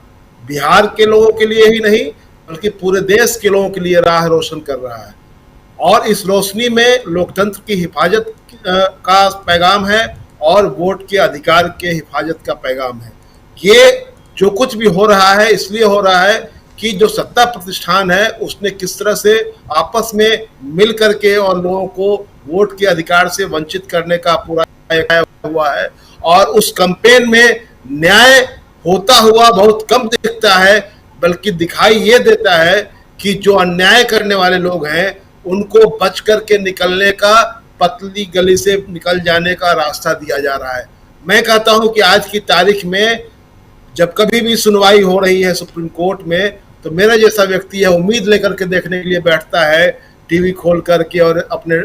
बिहार के लोगों के लिए ही नहीं बल्कि पूरे देश के लोगों के लिए राह रोशन कर रहा है। और इस रोशनी में लोकतंत्र की हिफाजत का पैगाम है और वोट के अधिकार के हिफाजत का पैगाम है। ये जो कुछ भी हो रहा है इसलिए हो रहा है कि जो सत्ता प्रतिष्ठान है उसने किस तरह से आपस में मिल करके और लोगों को वोट के अधिकार से वंचित करने का पूरा हुआ है। और उस कैंपेन में न्याय होता हुआ बहुत कम दिखता है, बल्कि दिखाई ये देता है कि जो अन्याय करने वाले लोग हैं उनको बच करके निकलने का, पतली गली से निकल जाने का रास्ता दिया जा रहा है। मैं कहता हूं कि आज की तारीख में जब कभी भी सुनवाई हो रही है सुप्रीम कोर्ट में, तो मेरा जैसा व्यक्ति है उम्मीद लेकर के देखने के लिए बैठता है टीवी खोल करके और अपने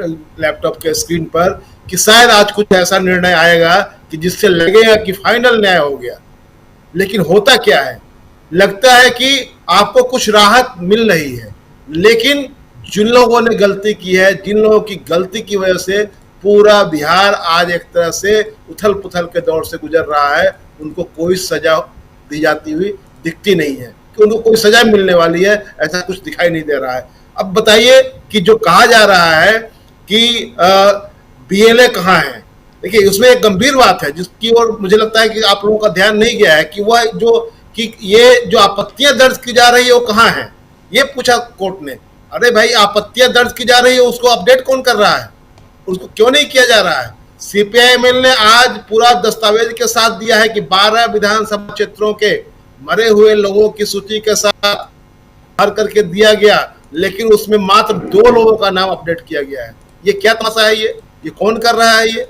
लैपटॉप के स्क्रीन पर कि शायद आज कुछ ऐसा निर्णय आएगा कि जिससे लगेगा कि फाइनल न्याय हो गया। लेकिन होता क्या है, लगता है कि आपको कुछ राहत मिल रही है, लेकिन जिन लोगों ने गलती की है, जिन लोगों की गलती की वजह से पूरा बिहार आज एक तरह से उथल पुथल के दौर से गुजर रहा है, उनको कोई सजा दी जाती हुई दिखती नहीं है कि उनको कोई सजा मिलने वाली है, ऐसा कुछ दिखाई नहीं दे रहा है। अब बताइए कि जो कहा जा रहा है कि बीएलए कहाँ है, देखिए उसमें एक गंभीर बात है जिसकी ओर मुझे लगता है कि आप लोगों का ध्यान नहीं गया है कि वह ये जो आपत्तियां दर्ज की जा रही है वो कहाँ है। ये पूछा कोर्ट ने, अरे भाई आपत्तियां दर्ज की जा रही है उसको अपडेट कौन कर रहा है, उसको क्यों नहीं किया जा रहा है। सीपीआईएमएल ने आज पूरा दस्तावेज के साथ दिया है कि 12 विधानसभा क्षेत्रों के मरे हुए लोगों की सूची के साथ भर करके दिया गया, लेकिन उसमें मात्र 2 लोगों का नाम अपडेट किया गया है। ये क्या तमाशा है, ये कौन कर रहा है, ये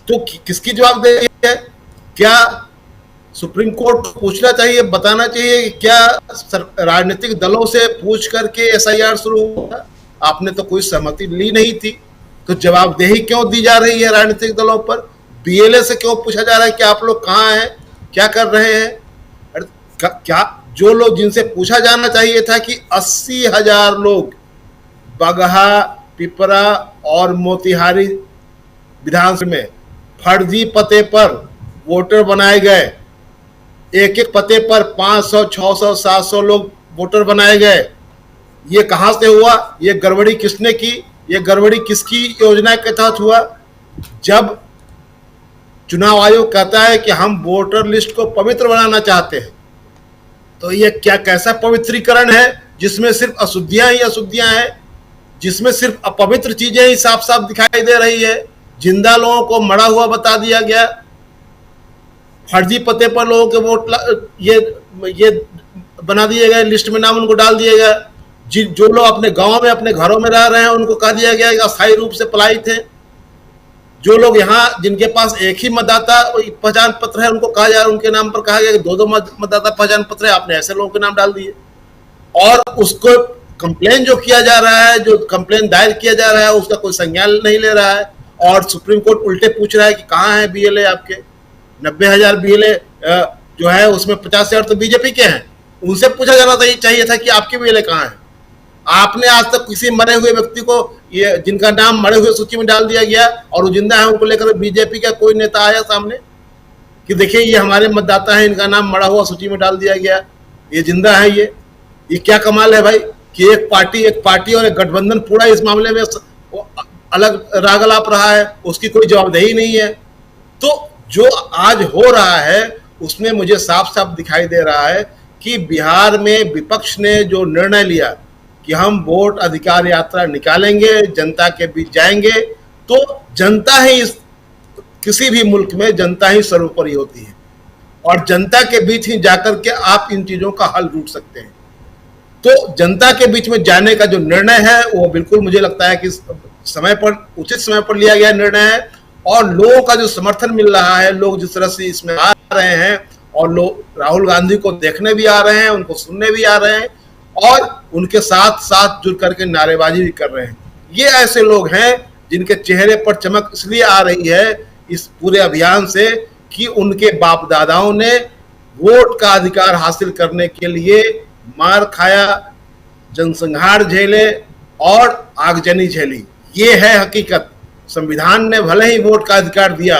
तो किसकी जवाबदेही है। क्या सुप्रीम कोर्ट को पूछना चाहिए, बताना चाहिए कि क्या राजनीतिक दलों से पूछ करके एसआईआर शुरू हुआ, आपने तो कोई सहमति ली नहीं थी, तो जवाबदेही क्यों दी जा रही है राजनीतिक दलों पर। बीएलए से क्यों पूछा जा रहा है कि आप लोग कहाँ हैं, क्या कर रहे हैं। क्या जो लोग जिनसे पूछा जाना चाहिए था कि 80,000 लोग बगहा, पिपरा और मोतिहारी विधानसभा में फर्जी पते पर वोटर बनाए गए, एक एक पते पर 500, 600, 700 लोग वोटर बनाए गए। ये कहां से हुआ, ये गड़बड़ी किसने की, ये गड़बड़ी किसकी योजना के तहत हुआ। जब चुनाव आयोग कहता है कि हम वोटर लिस्ट को पवित्र बनाना चाहते हैं, तो ये क्या कैसा पवित्रीकरण है जिसमें सिर्फ अशुद्धियां ही अशुद्धियां हैं, जिसमें सिर्फ अपवित्र चीजें ही साफ साफ दिखाई दे रही है। जिंदा लोगों को मरा हुआ बता दिया गया, फर्जी पते पर लोगों के वोट ये बना दिए गए, लिस्ट में नाम उनको डाल दिए गए। जो लोग अपने गांव में अपने घरों में रह रहे हैं उनको कह दिया गया कि अस्थायी रूप से पलायित हैं। जो लोग यहाँ जिनके पास एक ही मतदाता पहचान पत्र है उनको कहा जा रहा है, उनके नाम पर कहा गया कि दो मतदाता पहचान पत्र है, आपने ऐसे लोगों के नाम डाल दिए। और उसको कंप्लेन जो किया जा रहा है, जो कंप्लेन दायर किया जा रहा है, उसका कोई संज्ञान नहीं ले रहा है। और सुप्रीम कोर्ट उल्टे पूछ रहा है कि कहाँ है बीएलए आपके 90,000 बीएलए जो है उसमें 50,000 तो बीजेपी के हैं। उनसे पूछा जाना चाहिए था कि आपके बीएलए कहाँ है। आपने आज तक किसी मरे हुए व्यक्ति को ये जिनका नाम मरे हुए सूची में डाल दिया गया और वो जिंदा है उनको लेकर बीजेपी का कोई नेता आया सामने कि देखिए ये हमारे मतदाता है, इनका नाम मरा हुआ सूची में डाल दिया गया, ये जिंदा है। ये क्या कमाल है भाई कि एक पार्टी और एक गठबंधन पूरा इस मामले में अलग राग अलाप रहा है, उसकी कोई जवाबदेही नहीं है। तो जो आज हो रहा है उसमें मुझे साफ साफ दिखाई दे रहा है कि बिहार में विपक्ष ने जो निर्णय लिया कि हम वोट अधिकार यात्रा निकालेंगे, जनता के बीच जाएंगे, तो जनता ही किसी भी मुल्क में जनता ही सर्वोपरि होती है और जनता के बीच ही जाकर के आप इन चीजों का हल ढूंढ सकते हैं। तो जनता के बीच में जाने का जो निर्णय है वो बिल्कुल मुझे लगता है कि समय पर उचित समय पर लिया गया निर्णय है और लोगों का जो समर्थन मिल रहा है, लोग जिस तरह से इसमें आ रहे हैं और लोग राहुल गांधी को देखने भी आ रहे हैं, उनको सुनने भी आ रहे हैं और उनके साथ साथ जुड़ करके नारेबाजी भी कर रहे हैं। ये ऐसे लोग हैं जिनके चेहरे पर चमक इसलिए आ रही है इस पूरे अभियान से कि उनके बाप दादाओं ने वोट का अधिकार हासिल करने के लिए मार खाया, जनसंहार झेले और आगजनी झेली। ये है हकीकत। संविधान ने भले ही वोट का अधिकार दिया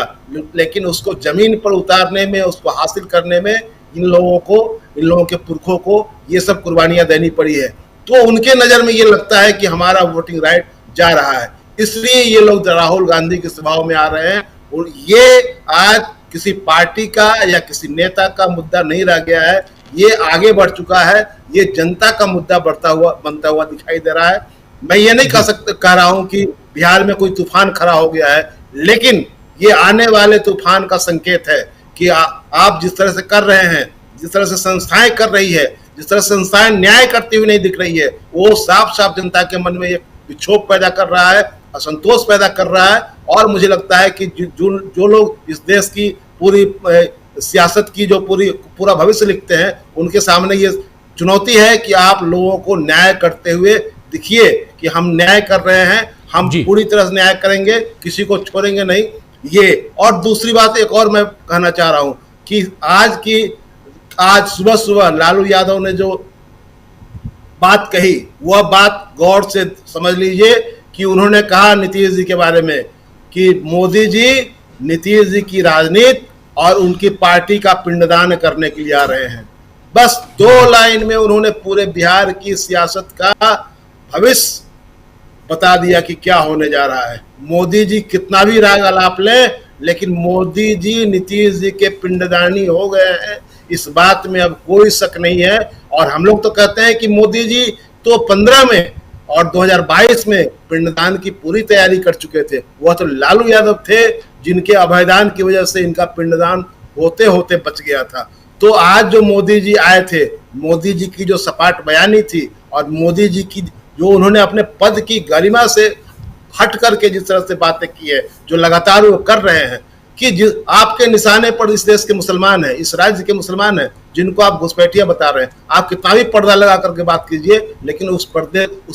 लेकिन उसको जमीन पर उतारने में, उसको हासिल करने में इन लोगों के पुरखों को ये सब कुर्बानियां देनी पड़ी है। तो उनके नजर में ये लगता है कि हमारा वोटिंग राइट जा रहा है, इसलिए ये लोग राहुल गांधी के सभाओं में आ रहे हैं। और ये आज किसी पार्टी का या किसी नेता का मुद्दा नहीं रह गया है, ये आगे बढ़ चुका है, ये जनता का मुद्दा बनता हुआ दिखाई दे रहा है। मैं ये नहीं कह रहा हूं कि बिहार में कोई तूफान खड़ा हो गया है, लेकिन ये आने वाले तूफान का संकेत है कि आप जिस तरह से कर रहे हैं, जिस तरह से संस्थाएं कर रही है, जिस तरह से संस्थाएं न्याय करती हुई नहीं दिख रही है, वो साफ साफ जनता के मन में एक विक्षोभ पैदा कर रहा है, असंतोष पैदा कर रहा है। और मुझे लगता है कि जो लोग इस देश की पूरी सियासत की जो पूरा भविष्य लिखते हैं, उनके सामने ये चुनौती है कि आप लोगों को न्याय करते हुए दिखिए कि हम न्याय कर रहे हैं, हम पूरी तरह से न्याय करेंगे, किसी को छोड़ेंगे नहीं। ये और दूसरी बात एक और मैं कहना चाह रहा हूं कि आज सुबह सुबह लालू यादव ने जो बात कही, वह बात गौर से समझ लीजिए कि उन्होंने कहा नीतीश जी के बारे में कि मोदी जी नीतीश जी की राजनीति और उनकी पार्टी का पिंडदान करने के लिए आ रहे हैं। बस 2 लाइन में उन्होंने पूरे बिहार की सियासत का भविष्य बता दिया कि क्या होने जा रहा है। मोदी जी कितना भी राग अलाप लें, लेकिन मोदी जी नीतीश जी के पिंडदानी हो गए हैं, इस बात में अब कोई शक नहीं है। और हम लोग तो कहते हैं कि मोदी जी तो 15 में और 2022 में पिंडदान की पूरी तैयारी कर चुके थे। वह तो लालू यादव थे जिनके अभयदान की वजह से इनका पिंडदान होते होते बच गया था। तो आज जो मोदी जी आए थे, मोदी जी की जो सपाट बयानी थी और मोदी जी की जो उन्होंने अपने पद की गरिमा से हट करके जिस तरह से बातें की है, जो लगातार वो कर रहे हैं कि आपके निशाने पर इस देश के मुसलमान हैं, इस राज्य के मुसलमान हैं, जिनको आप घुसपैठिया बता रहे हैं। आप कितना भी पर्दा लगा करके बात कीजिए, लेकिन उस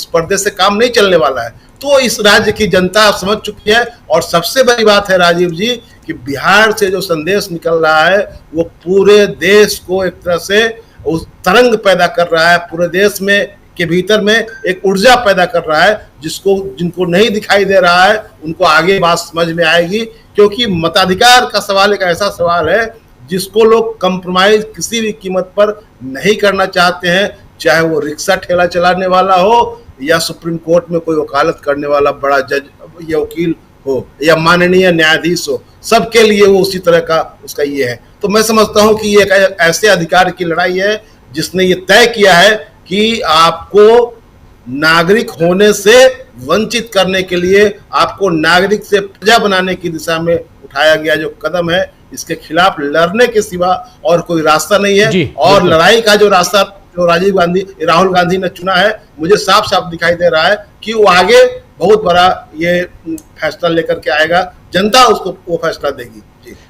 पर्दे से काम नहीं चलने वाला है। तो इस राज्य की जनता समझ चुकी है। और सबसे बड़ी बात है राजीव जी कि बिहार से जो संदेश निकल रहा है वो पूरे देश को एक तरह से उस तरंग पैदा कर रहा है, पूरे देश में के भीतर में एक ऊर्जा पैदा कर रहा है, जिनको नहीं दिखाई दे रहा है उनको आगे बात समझ में आएगी। क्योंकि मताधिकार का सवाल एक ऐसा सवाल है जिसको लोग कंप्रोमाइज किसी भी कीमत पर नहीं करना चाहते हैं, चाहे वो रिक्शा ठेला चलाने वाला हो या सुप्रीम कोर्ट में कोई वकालत करने वाला बड़ा जज या वकील हो या माननीय न्यायाधीश हो, सबके लिए वो उसी तरह का उसका ये है। तो मैं समझता हूं कि ये एक ऐसे अधिकार की लड़ाई है जिसने ये तय किया है कि आपको नागरिक होने से वंचित करने के लिए, आपको नागरिक से प्रजा बनाने की दिशा में उठाया गया जो कदम है, इसके खिलाफ लड़ने के सिवा और कोई रास्ता नहीं है। और लड़ाई का जो रास्ता जो राहुल गांधी ने चुना है, मुझे साफ साफ दिखाई दे रहा है कि वो आगे बहुत बड़ा ये फैसला लेकर के आएगा, जनता उसको वो फैसला देगी।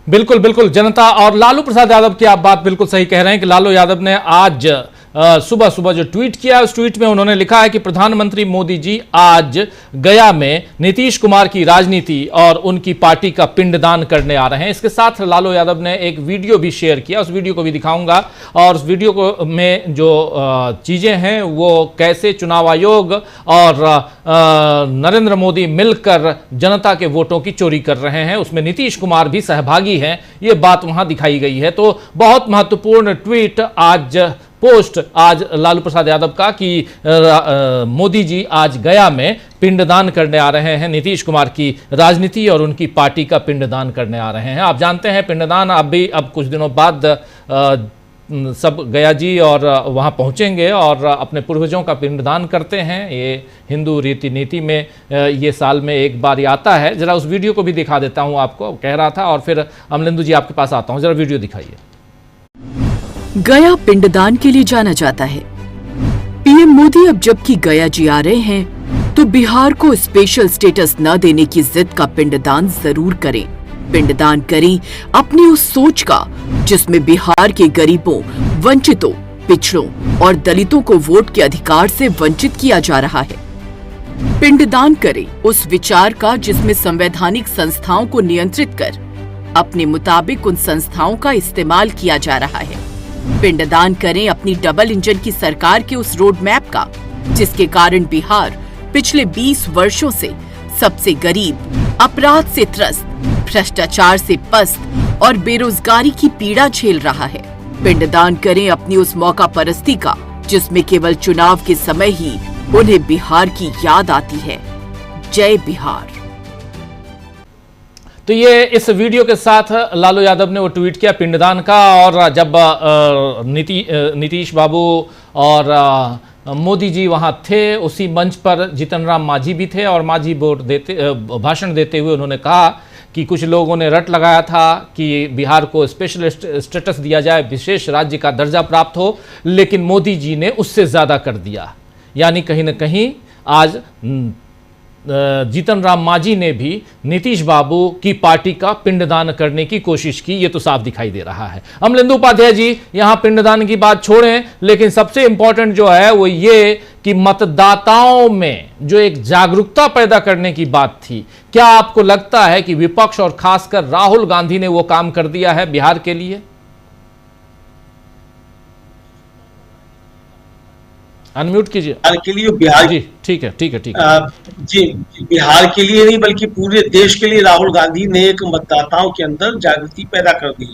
बिल्कुल बिल्कुल, जनता। और लालू प्रसाद यादव की आप बात बिल्कुल सही कह रहे हैं कि लालू यादव ने आज सुबह सुबह जो ट्वीट किया, उस ट्वीट में उन्होंने लिखा है कि प्रधानमंत्री मोदी जी आज गया में नीतीश कुमार की राजनीति और उनकी पार्टी का पिंडदान करने आ रहे हैं। इसके साथ लालू यादव ने एक वीडियो भी शेयर किया, उस वीडियो को भी दिखाऊंगा। और उस वीडियो को में जो चीजें हैं वो कैसे चुनाव आयोग और नरेंद्र मोदी मिलकर जनता के वोटों की चोरी कर रहे हैं, उसमें नीतीश कुमार भी सहभागी हैं, ये बात वहां दिखाई गई है। तो बहुत महत्वपूर्ण ट्वीट पोस्ट आज लालू प्रसाद यादव का कि मोदी जी आज गया में पिंडदान करने आ रहे हैं, नीतीश कुमार की राजनीति और उनकी पार्टी का पिंडदान करने आ रहे हैं। आप जानते हैं पिंडदान अब कुछ दिनों बाद सब गया जी और वहां पहुंचेंगे और अपने पूर्वजों का पिंडदान करते हैं। ये हिंदू रीति नीति में ये साल में एक बार आता है। जरा उस वीडियो को भी दिखा देता हूं, आपको कह रहा था, और फिर अमलेंदु जी आपके पास आता हूं, जरा वीडियो दिखाइए।
गया पिंडदान के लिए जाना जाता है। पीएम मोदी अब जबकि गया जी आ रहे हैं तो बिहार को स्पेशल स्टेटस न देने की जिद का पिंडदान जरूर करें। पिंडदान करें अपनी उस सोच का जिसमें बिहार के गरीबों, वंचितों, पिछड़ों और दलितों को वोट के अधिकार से वंचित किया जा रहा है। पिंडदान करें उस विचार का जिसमें संवैधानिक संस्थाओं को नियंत्रित कर अपने मुताबिक उन संस्थाओं का इस्तेमाल किया जा रहा है। पिंडदान करें अपनी डबल इंजन की सरकार के उस रोड मैप का जिसके कारण बिहार पिछले 20 वर्षों से सबसे गरीब, अपराध से त्रस्त, भ्रष्टाचार से पस्त और बेरोजगारी की पीड़ा झेल रहा है। पिंडदान करें अपनी उस मौका परस्ती का जिसमें केवल चुनाव के समय ही उन्हें बिहार की याद आती है। जय बिहार।
तो ये इस वीडियो के साथ लालू यादव ने वो ट्वीट किया पिंडदान का। और जब नीतीश बाबू और मोदी जी वहां थे, उसी मंच पर जीतन राम मांझी भी थे और मांझी भाषण देते हुए उन्होंने कहा कि कुछ लोगों ने रट लगाया था कि बिहार को स्पेशल स्टेटस दिया जाए, विशेष राज्य का दर्जा प्राप्त हो, लेकिन मोदी जी ने उससे ज्यादा कर दिया। यानी कहीं ना कहीं आज जीतन राम मांझी ने भी नीतीश बाबू की पार्टी का पिंडदान करने की कोशिश की, ये तो साफ दिखाई दे रहा है। अमलेंदु उपाध्याय जी यहां पिंडदान की बात छोड़ें, लेकिन सबसे इंपॉर्टेंट जो है वो ये कि मतदाताओं में जो एक जागरूकता पैदा करने की बात थी, क्या आपको लगता है कि विपक्ष और खासकर राहुल गांधी ने वो काम कर दिया है बिहार के लिए? अनम्यूट कीजिए।
बिहार के लिए, बिहार
जी ठीक है
जी, बिहार के लिए नहीं बल्कि पूरे देश के लिए राहुल गांधी ने एक मतदाताओं के अंदर जागृति पैदा कर दी।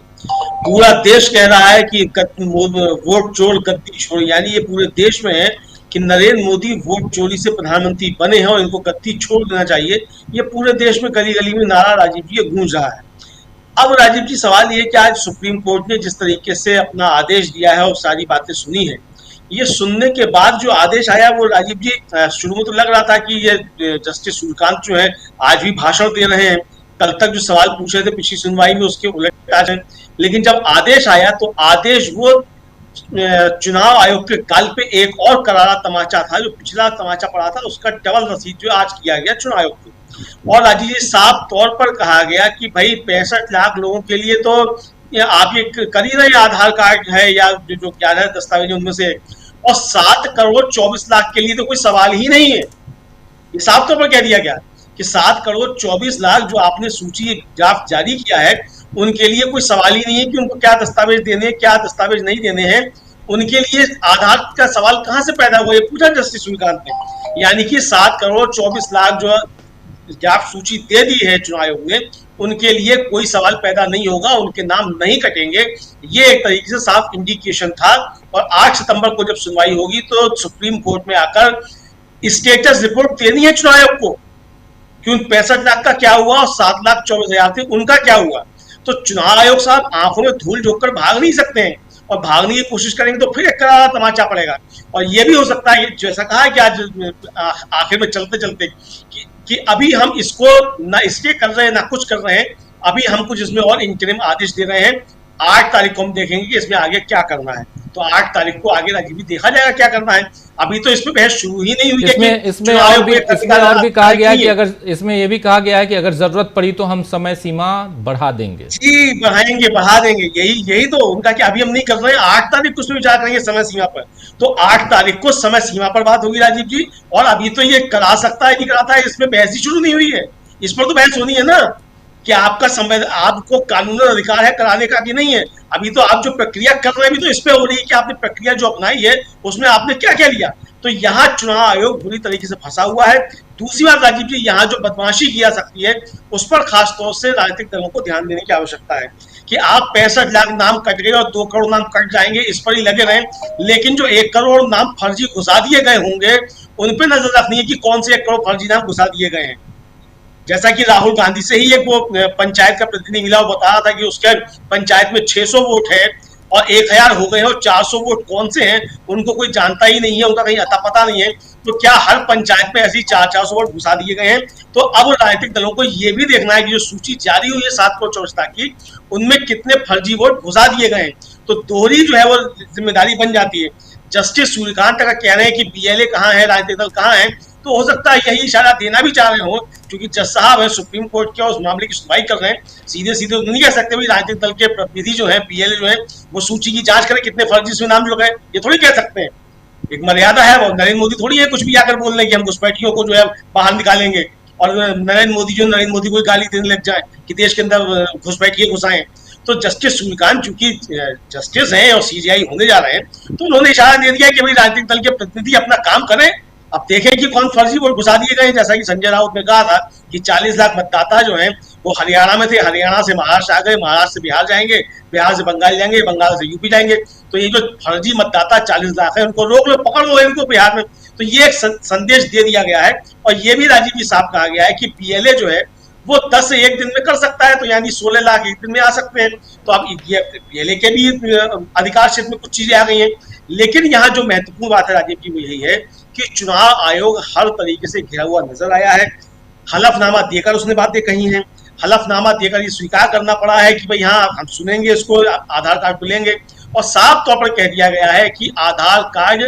पूरा देश कह रहा है कि वोट चोर गद्दी छोड़, यानी ये पूरे देश में है कि नरेंद्र मोदी वोट चोरी से प्रधानमंत्री बने हैं और इनको गद्दी छोड़ देना चाहिए। ये पूरे देश में गली गली में नारा राजीव जी गूंज रहा है। अब राजीव जी सवाल ये कि आज सुप्रीम कोर्ट ने जिस तरीके से अपना आदेश दिया है और सारी बातें सुनी है, ये सुनने के बाद जो आदेश आया वो राजीव जी शुरू में तो लग रहा था कि ये जस्टिस सूर्यकांत जो है आज भी भाषण दे रहे हैं, कल तक जो सवाल पूछ रहे थे पिछली सुनवाई में उसके उलट आज है। लेकिन जब आदेश आया तो आदेश वो चुनाव आयोग के काल पे एक और करारा तमाचा था, जो पिछला तमाचा पड़ा था उसका डबल रसीद जो आज किया गया चुनाव आयोग को। और राजीव जी साफ तौर पर कहा गया कि भाई 65 लाख लोगों के लिए तो आप ये कर ही रहे, आधार कार्ड है या जो क्या है दस्तावेज उनमें से, और 7 करोड़ 24 लाख के लिए तो कोई सवाल ही नहीं है। ये साफ तौर पर कह दिया गया कि 7 करोड़ 24 लाख जो आपने सूची ड्राफ्ट जारी किया है उनके लिए कोई सवाल ही नहीं है कि उनको क्या दस्तावेज देने हैं, क्या दस्तावेज नहीं देने हैं। उनके लिए आधार का सवाल कहां से पैदा हुआ, ये पूछा जस्टिस सूर्यकांत ने। यानी कि 7 करोड़ 24 लाख जो ड्राफ्ट सूची दे दी है चुनाव आयोग ने, उनके लिए कोई सवाल पैदा नहीं होगा, उनके नाम नहीं कटेंगे। ये एक तरीके से साफ इंडिकेशन था। और 8 सितंबर को जब सुनवाई होगी तो सुप्रीम कोर्ट में आकर स्टेटस रिपोर्ट देनी है चुनाव आयोग को कि उन 65 लाख का क्या हुआ और 7,24,000 थे उनका क्या हुआ। तो चुनाव आयोग साहब आंखों में धूल झोंक कर भाग नहीं सकते हैं और भागने की कोशिश करेंगे तो फिर एक करारा तमाचा पड़ेगा। और ये भी हो सकता है जैसा कहा कि आज आखिर में चलते चलते कि अभी हम इसको ना इसके कर रहे हैं ना कुछ कर रहे हैं, अभी हम कुछ इसमें और इंटरिम आदेश दे रहे हैं। 8 तारीख को हम देखेंगे कि इसमें आगे क्या करना है। तो 8 तारीख को आगे राजीव भी देखा जाएगा क्या करना है। अभी तो इसमें बहस शुरू ही नहीं हुई है।
इसमें और भी कहा गया है कि अगर इसमें यह भी कहा गया है कि अगर जरूरत पड़ी तो हम समय सीमा बढ़ा देंगे।
जी बढ़ाएंगे, बढ़ा देंगे, यही तो उनका कि अभी हम नहीं कर रहे हैं, 8 तारीख को उसमें विचार करेंगे समय सीमा पर। तो 8 तारीख को समय सीमा पर बात होगी राजीव जी। और अभी तो ये करा सकता है नहीं कराता है, इसमें बहस ही शुरू नहीं हुई है। इस पर तो बहस होनी है ना कि आपका आपको कानूनी अधिकार है कराने का कि नहीं है। अभी तो आप जो प्रक्रिया कर रहे हैं अभी तो इस पे हो रही है कि आपने प्रक्रिया जो अपनाई है उसमें आपने क्या क्या लिया। तो यहाँ चुनाव आयोग बुरी तरीके से फंसा हुआ है। दूसरी बात राजीव जी, यहाँ जो बदमाशी की जा सकती है उस पर खासतौर से राजनीतिक दलों को ध्यान देने की आवश्यकता है कि आप 65 लाख नाम कट गए और 2 करोड़ नाम कट जाएंगे इस पर ही लगे रहें, लेकिन जो 1 करोड़ नाम फर्जी घुसा दिए गए होंगे उन पर नजर रखनी है कि कौन से 1 करोड़ फर्जी नाम घुसा दिए गए हैं। जैसा कि राहुल गांधी से ही एक वो पंचायत का प्रतिनिधि मिला, वो बता रहा था कि उसके पंचायत में 600 वोट है और 1000 हो गए हैं और 400 वोट कौन से हैं उनको कोई जानता ही नहीं है, उनका कहीं अता पता नहीं है। तो क्या हर पंचायत में ऐसी 400 वोट घुसा दिए गए हैं? तो अब राजनीतिक दलों को ये भी देखना है कि जो सूची जारी हुई है 7 करोड़ 24 लाख की, उनमें कितने फर्जी वोट घुसा दिए गए हैं। तो दोहरी जो है वो जिम्मेदारी बन जाती है। जस्टिस सूर्यकांत का कहना है कि बीएलए कहाँ है, राजनीतिक दल कहाँ है, तो हो सकता है यही इशारा देना भी चाह रहे हो, क्योंकि जज साहब है सुप्रीम कोर्ट के और उस मामले की सुनवाई कर रहे हैं। सीधे सीधे तो नहीं कह सकते भाई राजनीतिक दल के प्रतिनिधि जो है बीएलए जो है वो सूची की जांच करें कितने फर्जी इसमें नाम जुड़ गए, ये थोड़ी कह सकते हैं। एक मर्यादा है, वो नरेंद्र मोदी थोड़ी है कुछ भी आकर बोल रहे कि हम घुसपैठियों को जो है बाहर निकालेंगे और नरेंद्र मोदी को गाली देने लग जाए कि देश के अंदर घुसपैठिए घुसाएं। तो जस्टिस सूर्यकांत चूंकि जस्टिस हैं और सीजीआई होने जा रहे हैं, तो उन्होंने इशारा दे दिया कि भाई राजनीतिक दल के प्रतिनिधि अपना काम करें। अब देखें कि कौन फर्जी वोट घुसा दिए गए। जैसा कि संजय राउत ने कहा था कि 40 लाख मतदाता जो हैं वो हरियाणा में थे, हरियाणा से महाराष्ट्र आ गए, महाराष्ट्र से बिहार जाएंगे, बिहार से बंगाल जाएंगे, बंगाल से यूपी जाएंगे। तो ये जो फर्जी मतदाता 40 लाख है उनको रोक लो, पकड़ लो इनको बिहार में। तो ये एक संदेश दे दिया गया है। और ये भी राजीव जी साहब कहा गया है कि पीएलए जो है वो 10 से 1 दिन में कर सकता है, तो यानी 16 लाख 1 दिन में आ सकते हैं। तो अब ये पीएलए के भी अधिकार क्षेत्र में कुछ चीजें आ गई हैं। लेकिन यहाँ जो महत्वपूर्ण बात है राजीव जी वो यही है कि चुनाव आयोग हर तरीके से घिरा हुआ नजर आया है। हलफनामा देकर उसने बातें कही हैं, हलफनामा देकर ये स्वीकार करना पड़ा है कि भाई हाँ हम सुनेंगे इसको, आधार कार्ड को लेंगे। और साफ तौर पर कह दिया गया है कि आधार कार्ड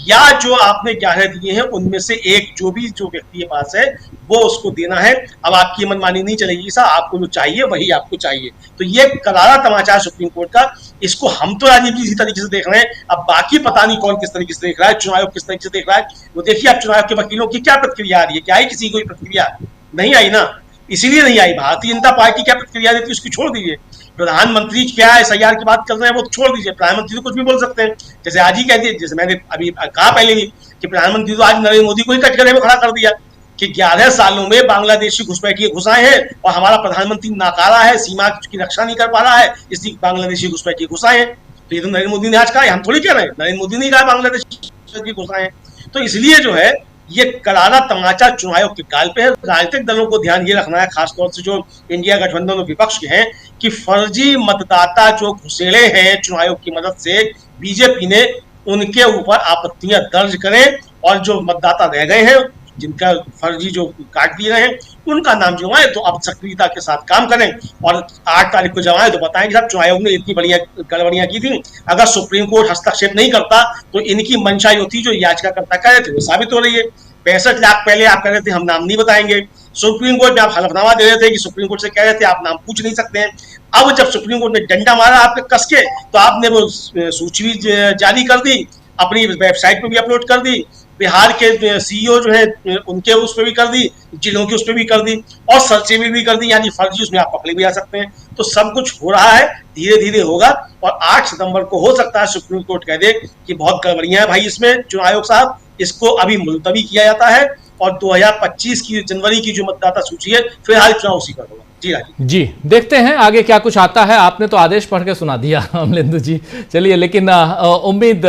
या जो आपने ग्यारह दिए हैं उनमें से एक जो व्यक्ति के पास है वो उसको देना है। अब आपकी मनमानी नहीं चलेगी साहब, आपको जो चाहिए वही आपको चाहिए। तो ये करारा तमाचा है सुप्रीम कोर्ट का। इसको हम तो राजीव जी इसी तरीके से देख रहे हैं। अब बाकी पता नहीं कौन किस तरीके से देख रहा है, चुनाव आयोग किस तरीके से देख रहा है। वो देखिए अब चुनाव के वकीलों की क्या प्रतिक्रिया आ रही है। क्या आई किसी कोई प्रतिक्रिया? नहीं आई ना, इसीलिए नहीं आई। भारतीय जनता पार्टी क्या प्रतिक्रिया देती है उसकी छोड़ दीजिए। प्रधानमंत्री क्या एसआईआर की बात कर रहे हैं वो छोड़ दीजिए, प्रधानमंत्री तो कुछ भी बोल सकते हैं। जैसे आज ही कह दिए, जैसे मैंने अभी कहा पहले भी कि प्रधानमंत्री तो आज नरेंद्र मोदी को ही कटघरे में खड़ा कर दिया कि 11 सालों में बांग्लादेशी घुसपैठिए घुसाए हैं और हमारा प्रधानमंत्री नाकारा है, सीमा की रक्षा नहीं कर पा रहा है, इसलिए बांग्लादेशी घुसपैठिए घुसाए हैं। तो ये तो नरेंद्र मोदी ने आज कहा, हम थोड़ी कह रहे हैं, नरेंद्र मोदी ने कहा बांग्लादेशी घुसाए हैं। तो इसलिए जो है ये करारा तमाचा चुनाव आयोग के गाल पे है। राजनीतिक दलों को ध्यान ये रखना है, खासतौर से जो इंडिया गठबंधन और विपक्ष के हैं, कि फर्जी मतदाता जो घुसेड़े हैं चुनाव आयोग की मदद से बीजेपी ने, उनके ऊपर आपत्तियां दर्ज करें और जो मतदाता रह गए हैं जिनका फर्जी जो काट दिए हैं उनका नाम जुड़वाएं। तो अब सक्रियता के साथ काम करें और 8 तारीख को जमाएं तो बताएं कि साहब चुनाव आयोग ने इतनी बढ़िया गड़बड़ियां की थी। अगर सुप्रीम कोर्ट हस्तक्षेप नहीं करता तो इनकी मंशा जो थी, जो याचिकाकर्ता कह रहे थे, वो साबित हो रही है। 65 लाख पहले आप कह रहे थे हम नाम नहीं बताएंगे, सुप्रीम कोर्ट में आप हलफनामा दे रहे थे कि सुप्रीम कोर्ट से कह रहे थे आप नाम पूछ नहीं सकते हैं। अब जब सुप्रीम कोर्ट ने डंडा मारा आपके कस के, तो आपने वो सूची भी जारी कर दी, अपनी वेबसाइट पे भी अपलोड कर दी, बिहार के सीईओ जो है उनके उस पर भी कर दी, जिलों की उस पर भी कर दी और सर्चे भी कर दी, यानी फर्जी उसमें आप पकड़े भी आ सकते हैं। तो सब कुछ हो रहा है, धीरे धीरे होगा और 8 सितंबर को हो सकता है सुप्रीम कोर्ट कह दे कि बहुत गड़बड़ियां है भाई इसमें, चुनाव आयोग साहब इसको अभी मुलतवी किया जाता है और 2025 की जनवरी की जो मतदाता सूची है फिलहाल चुनाव उसी पर होगा। जी राजीव जी,
देखते हैं आगे क्या कुछ आता है। आपने तो आदेश पढ़ के सुना दिया अमलेंदु जी, चलिए, लेकिन उम्मीद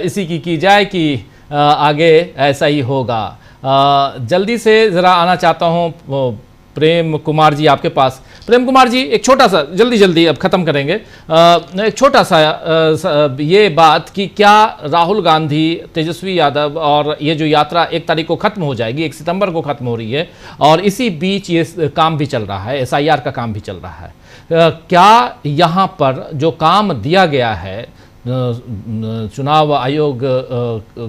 इसी की जाए कि आगे ऐसा ही होगा। जल्दी से ज़रा आना चाहता हूँ प्रेम कुमार जी आपके पास। प्रेम कुमार जी, एक छोटा सा, जल्दी अब खत्म करेंगे, एक छोटा सा ये बात कि क्या राहुल गांधी, तेजस्वी यादव और ये जो यात्रा 1 तारीख को खत्म हो जाएगी, 1 सितंबर को खत्म हो रही है और इसी बीच ये काम भी चल रहा है, SIR का काम भी चल रहा है, क्या यहाँ पर जो काम दिया गया है चुनाव आयोग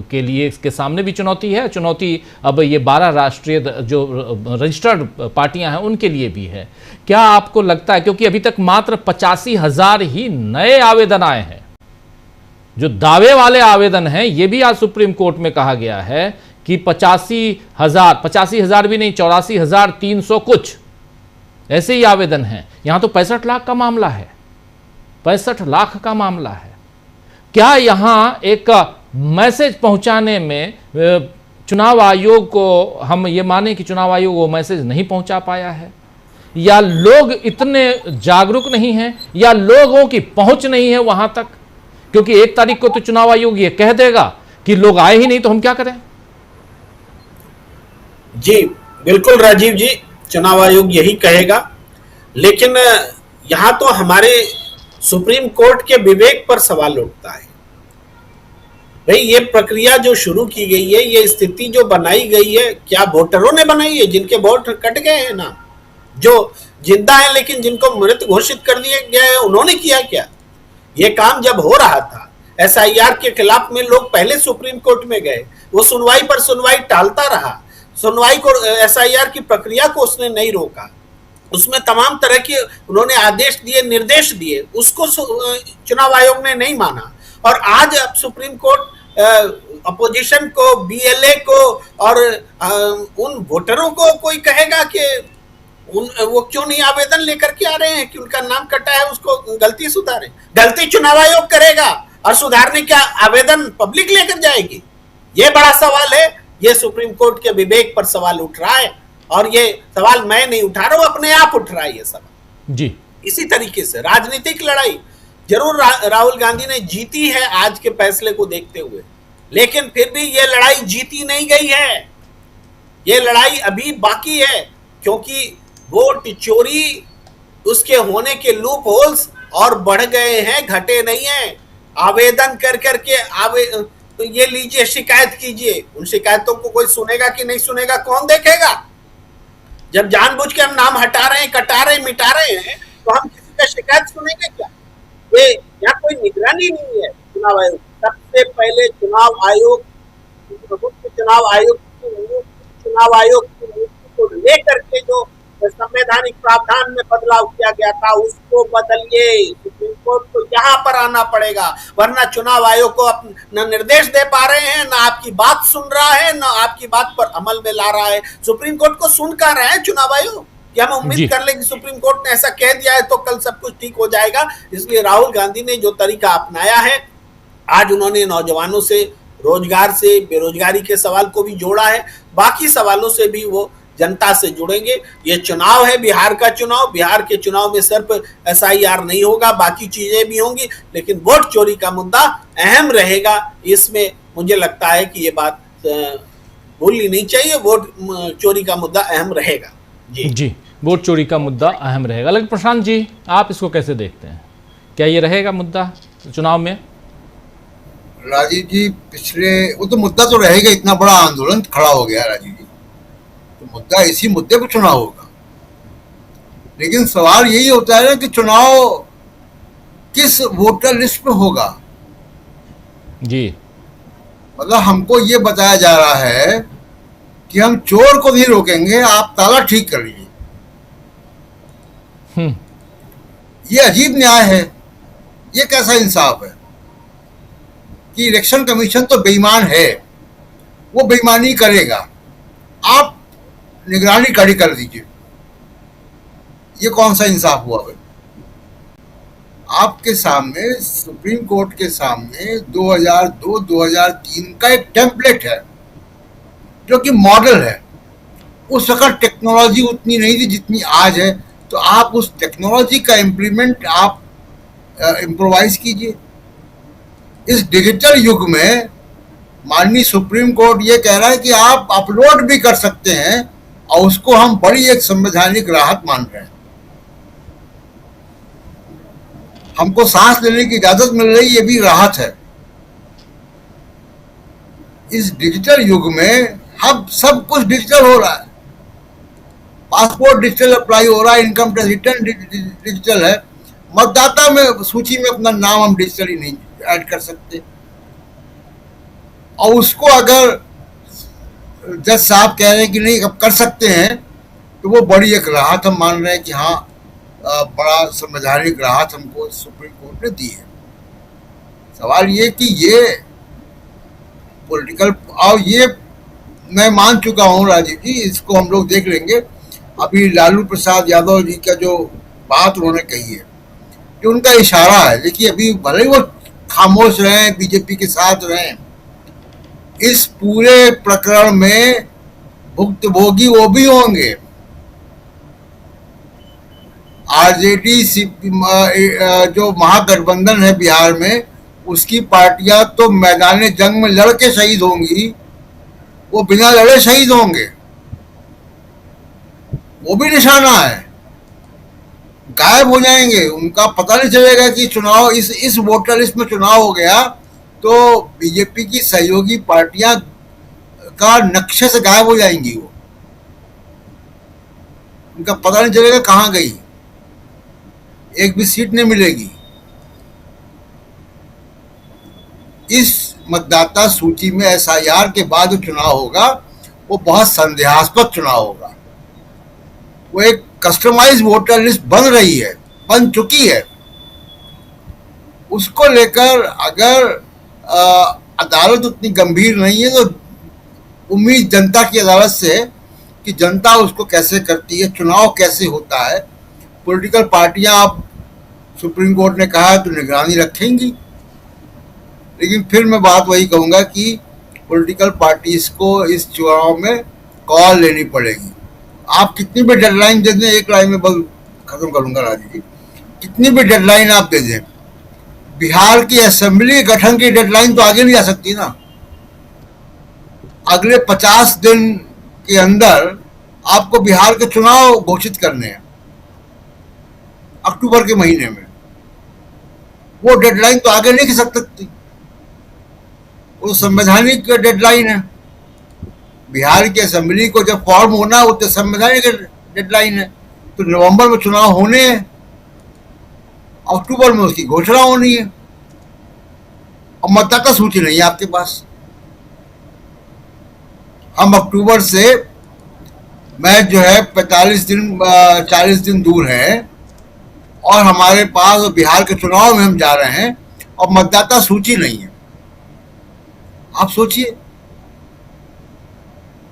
के लिए, इसके सामने भी चुनौती है, चुनौती अब ये 12 राष्ट्रीय जो रजिस्टर्ड पार्टियां हैं उनके लिए भी है। क्या आपको लगता है, क्योंकि अभी तक मात्र 85,000 ही नए आवेदन आए हैं, जो दावे वाले आवेदन हैं, ये भी आज सुप्रीम कोर्ट में कहा गया है कि 85,000 भी नहीं, 84,300 कुछ ऐसे ही आवेदन हैं। यहां तो 65 लाख का मामला है, 65 लाख का मामला है। क्या यहां एक मैसेज पहुंचाने में चुनाव आयोग को हम ये माने कि चुनाव आयोग वो मैसेज नहीं पहुंचा पाया है, या लोग इतने जागरूक नहीं हैं, या लोगों की पहुंच नहीं है वहां तक? क्योंकि 1 तारीख को तो चुनाव आयोग ये कह देगा कि लोग आए ही नहीं, तो हम क्या करें?
जी बिल्कुल राजीव जी, चुनाव आयोग यही कहेगा, लेकिन यहां तो हमारे सुप्रीम कोर्ट के विवेक पर सवाल उठता है। भाई ये प्रक्रिया जो शुरू की गई है, ये स्थिति जो बनाई गई है, क्या वोटरों ने बनाई है? जिनके वोट कट गए हैं ना, जो जिंदा है लेकिन जिनको मृत घोषित कर दिया गया है, उन्होंने किया क्या? ये काम जब हो रहा था SIR के खिलाफ में, लोग पहले सुप्रीम कोर्ट में गए, वो सुनवाई पर सुनवाई टालता रहा, सुनवाई को, SIR की प्रक्रिया को उसने नहीं रोका, उसमें तमाम तरह के उन्होंने आदेश दिए, निर्देश दिए, उसको चुनाव आयोग ने नहीं माना। और आज अब सुप्रीम कोर्ट अपोजिशन को, BLA को और उन वोटरों को कोई कहेगा कि वो क्यों नहीं आवेदन लेकर के आ रहे हैं कि उनका नाम कटा है, उसको गलती सुधारे? गलती चुनाव आयोग करेगा और सुधारने का आवेदन पब्लिक लेकर जाएगी? ये बड़ा सवाल है, ये सुप्रीम कोर्ट के विवेक पर सवाल उठ रहा है, और ये सवाल मैं नहीं उठा रहा हूं, अपने आप उठ रहा है ये सवाल
जी।
इसी तरीके से राजनीतिक लड़ाई जरूर राहुल गांधी ने जीती है आज के फैसले को देखते हुए, लेकिन फिर भी ये लड़ाई जीती नहीं गई है, ये लड़ाई अभी बाकी है, क्योंकि वोट चोरी, उसके होने के लूप होल्स और बढ़ गए हैं, घटे नहीं हैं। आवेदन कर करके तो ये लीजिए, शिकायत कीजिए, उन शिकायतों को कोई सुनेगा कि नहीं सुनेगा, कौन देखेगा? जब जानबूझ के हम नाम हटा रहे हैं, कटा रहे हैं, मिटा रहे हैं, तो हम किसी का शिकायत सुनेंगे क्या? ये यहाँ कोई निगरानी नहीं है चुनाव आयोग। सबसे पहले चुनाव आयोग की नीति को लेकर के जो संवैधानिक प्रावधान में बदलाव किया गया था, उसको बदलिए। सुप्रीम कोर्ट को यहाँ पर आना पड़ेगा, वरना चुनाव आयोग को न निर्देश दे पा रहे हैं, न आपकी बात सुन रहा है, न आपकी बात पर अमल में ला रहा है। सुप्रीम कोर्ट को सुन कर रहे हैं चुनाव आयोग, कि हम उम्मीद कर ले कि सुप्रीम कोर्ट ने ऐसा कह दिया है तो कल सब कुछ ठीक हो जाएगा। इसलिए राहुल गांधी ने जो तरीका अपनाया है, आज उन्होंने नौजवानों से, रोजगार से, बेरोजगारी के सवाल को भी जोड़ा है, बाकी सवालों से भी वो जनता से जुड़ेंगे। ये चुनाव है, बिहार का चुनाव, बिहार के चुनाव में सिर्फ SIR नहीं होगा, बाकी चीजें भी होंगी, लेकिन वोट चोरी का मुद्दा अहम रहेगा। इसमें मुझे लगता है कि ये बात भूलनी नहीं चाहिए, वोट चोरी का मुद्दा अहम रहेगा।
जी, वोट चोरी का मुद्दा अहम रहेगा। लेकिन प्रशांत जी, आप इसको कैसे देखते हैं? क्या ये रहेगा मुद्दा चुनाव में?
राजीव जी, वो तो मुद्दा तो रहेगा, इतना बड़ा आंदोलन खड़ा हो गया राजीव जी, तो मुद्दा इसी मुद्दे पर चुनाव होगा। लेकिन सवाल यही होता है कि चुनाव किस वोटर लिस्ट में होगा।
जी,
मतलब हमको ये बताया जा रहा है कि हम चोर को नहीं रोकेंगे, आप ताला ठीक कर लीजिए। ये अजीब न्याय है, ये कैसा इंसाफ है कि इलेक्शन कमीशन तो बेईमान है, वो बेईमानी करेगा, आप निगरानी कड़ी कर दीजिए। ये कौन सा इंसाफ हुआ भाई? आपके सामने, सुप्रीम कोर्ट के सामने 2002-2003 का एक टेम्पलेट है जो कि मॉडल है। उस वक्त टेक्नोलॉजी उतनी नहीं थी जितनी आज है, तो आप उस टेक्नोलॉजी का इम्प्लीमेंट आप इम्प्रोवाइज कीजिए। इस डिजिटल युग में माननीय सुप्रीम कोर्ट ये कह रहा है कि आप अपलोड भी कर सकते हैं और उसको हम बड़ी एक संवैधानिक राहत मान रहे हैं। हमको सांस लेने की इजाजत मिल रही, ये भी राहत है। इस डिजिटल युग में अब सब कुछ डिजिटल हो रहा है। पासपोर्ट डिजिटल अप्लाई हो रहा है, इनकम टैक्स रिटर्न डिजिटल है, मतदाता में सूची में अपना नाम हम डिजिटली नहीं ऐड कर सकते। और उसको अगर जज साहब कह रहे हैं कि नहीं अब कर सकते हैं, तो वो बड़ी एक राहत हम मान रहे हैं कि हाँ बड़ा संवैधानिक राहत हमको सुप्रीम कोर्ट ने दी है। सवाल ये कि ये पॉलिटिकल, और ये मैं मान चुका हूँ राजीव जी, इसको हम लोग देख लेंगे। अभी लालू प्रसाद यादव जी का जो बात उन्होंने कही है, कि उनका इशारा है, देखिए अभी भले ही वो खामोश रहे, बीजेपी के साथ रहे, इस पूरे प्रकरण में भुक्तभोगी वो भी होंगे। आरजेडी जो महागठबंधन है बिहार में, उसकी पार्टियां तो मैदान जंग में लड़के शहीद होंगी, वो बिना लड़े शहीद होंगे, वो भी निशाना है, गायब हो जाएंगे। उनका पता नहीं चलेगा कि चुनाव इस वोटर लिस्ट में चुनाव हो गया तो बीजेपी की सहयोगी पार्टियां का नक्शे से गायब हो जाएंगी। वो उनका पता नहीं चलेगा कहां गई, एक भी सीट नहीं मिलेगी। इस मतदाता सूची में एसआईआर के बाद जो चुनाव होगा वो बहुत संदेहास्पद चुनाव होगा। वो एक कस्टमाइज वोटर लिस्ट बन रही है, बन चुकी है। उसको लेकर अगर अदालत उतनी गंभीर नहीं है तो उम्मीद जनता की अदालत से है कि जनता उसको कैसे करती है, चुनाव कैसे होता है। पॉलिटिकल पार्टियां अब सुप्रीम कोर्ट ने कहा तो निगरानी रखेंगी, लेकिन फिर मैं बात वही कहूंगा कि पॉलिटिकल पार्टीज को इस चुनाव में कॉल लेनी पड़ेगी। आप कितनी भी डेडलाइन दे दें, एक लाइन में बस खत्म करूंगा राजीव जी, कितनी भी डेडलाइन आप दे दें, बिहार की असेंबली गठन की डेडलाइन तो आगे नहीं जा सकती ना। अगले 50 दिन के अंदर आपको बिहार के चुनाव घोषित करने हैं, अक्टूबर के महीने में। वो डेडलाइन तो आगे नहीं खिसक सकती, वो संवैधानिक डेडलाइन है। बिहार की असेंबली को जब फॉर्म होना है वो तो संवैधानिक डेडलाइन है। तो नवंबर में चुनाव होने हैं, अक्टूबर में उसकी घोषणा होनी है, और मतदाता सूची नहीं है आपके पास। हम अक्टूबर से मैच जो है 40 दिन दूर है, और हमारे पास बिहार के चुनाव में हम जा रहे हैं और मतदाता सूची नहीं है। आप सोचिए।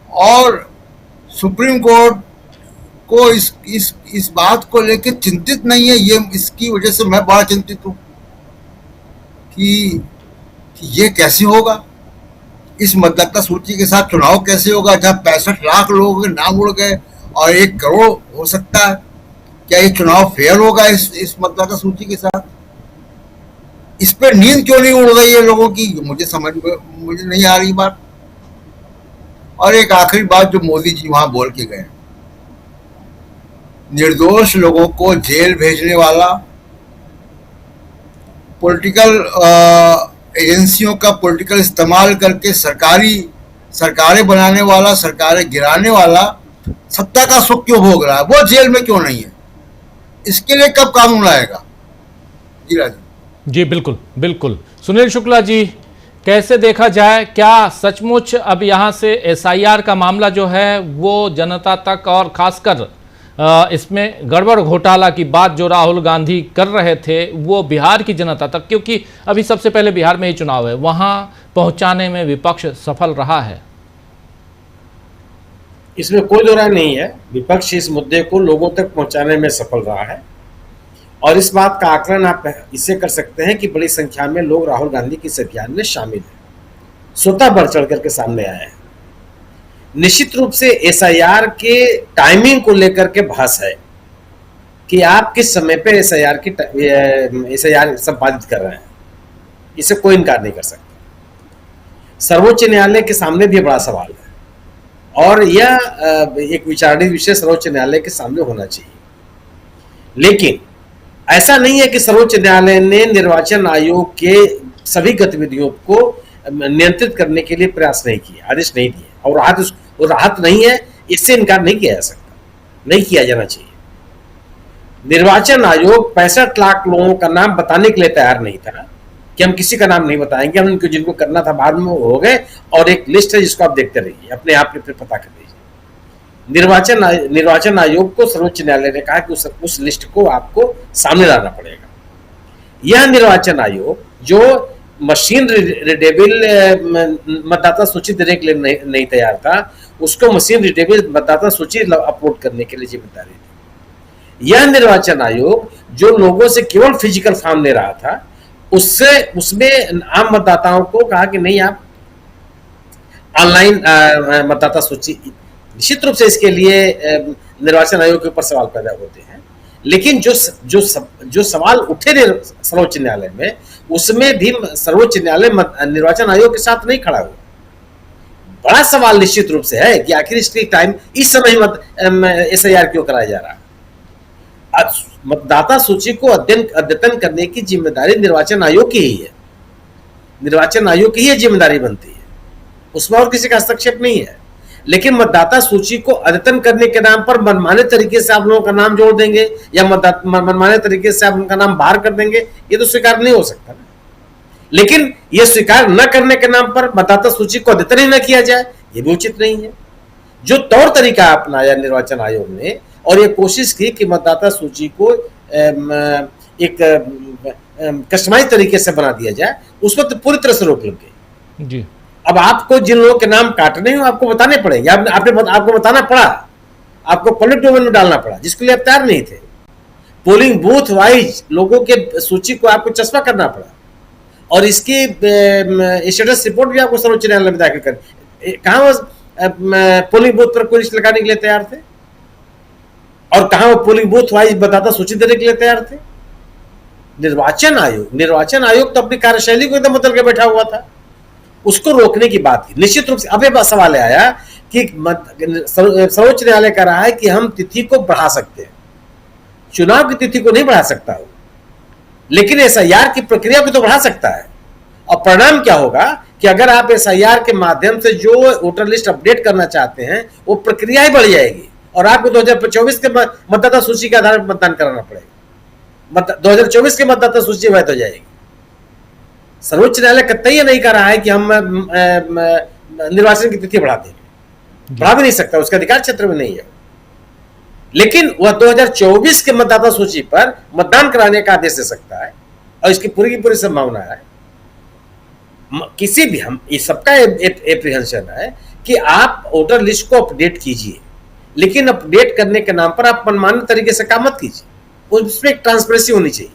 और सुप्रीम कोर्ट को इस बात को लेकर चिंतित नहीं है। ये इसकी वजह से मैं बड़ा चिंतित हूं कि ये कैसे होगा, इस मतदाता सूची के साथ चुनाव कैसे होगा, जब 65 लाख लोगों के नाम उड़ गए और 1 करोड़ हो सकता है। क्या ये चुनाव फेयर होगा इस मतदाता सूची के साथ? इस पर नींद क्यों नहीं उड़ रही है लोगों की, मुझे नहीं आ रही बात। और एक आखिरी बात जो मोदी जी वहां बोल के गए, निर्दोष लोगों को जेल भेजने वाला, पॉलिटिकल एजेंसियों का पॉलिटिकल इस्तेमाल करके सरकारें बनाने वाला, सरकारें गिराने वाला सत्ता का सुख क्यों भोग रहा है? वो जेल में क्यों नहीं है? इसके लिए कब कानून आएगा? जी राजू
जी बिल्कुल बिल्कुल। सुनील शुक्ला जी, कैसे देखा जाए, क्या सचमुच अब यहाँ से एसआईआर का मामला जो है वो जनता तक, और खासकर इसमें गड़बड़ घोटाला की बात जो राहुल गांधी कर रहे थे वो बिहार की जनता तक, क्योंकि अभी सबसे पहले बिहार में ही चुनाव है, वहां पहुंचाने में विपक्ष सफल रहा है?
इसमें कोई दो राय नहीं है, विपक्ष इस मुद्दे को लोगों तक पहुंचाने में सफल रहा है। और इस बात का आकलन आप इससे कर सकते हैं कि बड़ी संख्या में लोग राहुल गांधी के इस अभियान में शामिल हैं, स्वतः बढ़ चढ़ करके सामने आए हैं। निश्चित रूप से एसआईआर के टाइमिंग को लेकर के बहस है कि आप किस समय पे एसआईआर संपादित कर रहे हैं, इसे कोई इनकार नहीं कर सकता। सर्वोच्च न्यायालय के सामने भी बड़ा सवाल है और यह एक विचारणीय विषय सर्वोच्च न्यायालय के सामने होना चाहिए। लेकिन ऐसा नहीं है कि सर्वोच्च न्यायालय ने निर्वाचन आयोग के सभी गतिविधियों को नियंत्रित करने के लिए प्रयास नहीं किए, आदेश नहीं दिए, और राहत नहीं है, इससे इनकार नहीं किया जा सकता, नहीं किया जाना चाहिए। निर्वाचन आयोग 65 लाख लोगों का नाम बताने के लिए तैयार नहीं था कि हम किसी का नाम नहीं बताएंगे, हम उनको जिनको करना था बाद में हो गए, और एक लिस्ट है जिसको आप देखते रहिए, अपने आप फिर पता कर लीजिए। निर्वाचन आयोग को सर्वोच्च न्यायालय ने कहा कि उस लिस्ट को आपको सामने लाना पड़ेगा। यह निर्वाचन आयोग जो मशीन रीडेबल मतदाता सूची देने के लिए नहीं तैयार था, उसको मशीन रीडेबल मतदाता सूची अपलोड करने के लिए जिम्मेदारी थी। यह निर्वाचन आयोग जो लोगों से केवल फिजिकल फॉर्म ले रहा था, उसमें आम मतदाताओं को कहा कि नहीं, आप ऑनलाइन मतदाता सूची, निश्चित रूप से इसके लिए निर्वाचन आयोग के ऊपर सवाल पैदा होते हैं। लेकिन जो सवाल उठे सर्वोच्च न्यायालय में, उसमें भी सर्वोच्च न्यायालय निर्वाचन आयोग के साथ नहीं खड़ा हुआ। बड़ा सवाल निश्चित रूप से है कि आखिर इसकी टाइम इस समय SIR क्यों कराया जा रहा है। मतदाता सूची को अद्यतन करने की जिम्मेदारी निर्वाचन आयोग की ही है, निर्वाचन आयोग की ही जिम्मेदारी बनती है, उसमें और किसी का हस्तक्षेप नहीं है। लेकिन मतदाता सूची को अद्यतन करने के नाम पर मनमाने तरीके से आप लोगों का नाम जोड़ देंगे या मनमाने तरीके से आप उनका नाम बाहर कर देंगे, ये तो स्वीकार नहीं हो सकता ना। लेकिन ये स्वीकार न करने के नाम पर मतदाता सूची को अद्यतन ही न किया जाए, ये भी उचित नहीं है। जो तौर तरीका अपनाया निर्वाचन आयोग ने और ये कोशिश की कि मतदाता सूची को एक कस्टमाइज तरीके से बना दिया जाए, उस पर तो पूरी तरह से रोक लग गई जी। अब आपको जिन लोगों के नाम काटने हैं आपको बताने पड़ेंगे, आपको बताना पड़ा, आपको पब्लिक डोमेन में डालना पड़ा, जिसके लिए आप तैयार नहीं थे। पोलिंग बूथ वाइज लोगों के सूची को आपको चस्पा करना पड़ा, और इसकी स्टेटस रिपोर्ट भी आपको सर्वोच्च न्यायालय में दाखिल कर। कहाँ पोलिंग बूथ पर कोई लिस्ट लगाने के लिए तैयार थे, और कहाँ वो पोलिंग बूथ वाइज बताता सूची देने के लिए तैयार थे। निर्वाचन आयोग तो अपनी कार्यशैली को एकदम बदल के बैठा हुआ था, उसको रोकने की बात की। निश्चित रूप से अब ये सवाल आया कि सर्वोच्च न्यायालय कह रहा है कि हम तिथि को बढ़ा सकते हैं, चुनाव की तिथि को नहीं बढ़ा सकता हो, लेकिन SIR की प्रक्रिया को तो बढ़ा सकता है। और परिणाम क्या होगा कि अगर आप SIR के माध्यम से जो वोटर लिस्ट अपडेट करना चाहते हैं, वो प्रक्रिया ही बढ़ जाएगी, और आपको 2024 के मतदाता सूची के आधार पर मतदान कराना पड़ेगा। 2024 के मतदाता सूची वैध हो जाएगी। सर्वोच्च न्यायालय कतई ये नहीं कर रहा है कि हम निर्वाचन की तिथि बढ़ा देंगे, बढ़ा भी नहीं सकता, उसका अधिकार क्षेत्र में नहीं है। लेकिन वह 2024 के मतदाता सूची पर मतदान कराने का आदेश दे सकता है, और इसकी पूरी की पूरी संभावना है। किसी भी हम इस सबका एप्रीहेंशन है कि आप वोटर लिस्ट को अपडेट कीजिए, लेकिन अपडेट करने के नाम पर आप मनमाने तरीके से काम मत कीजिए। उसमें एक ट्रांसपेरेंसी होनी चाहिए,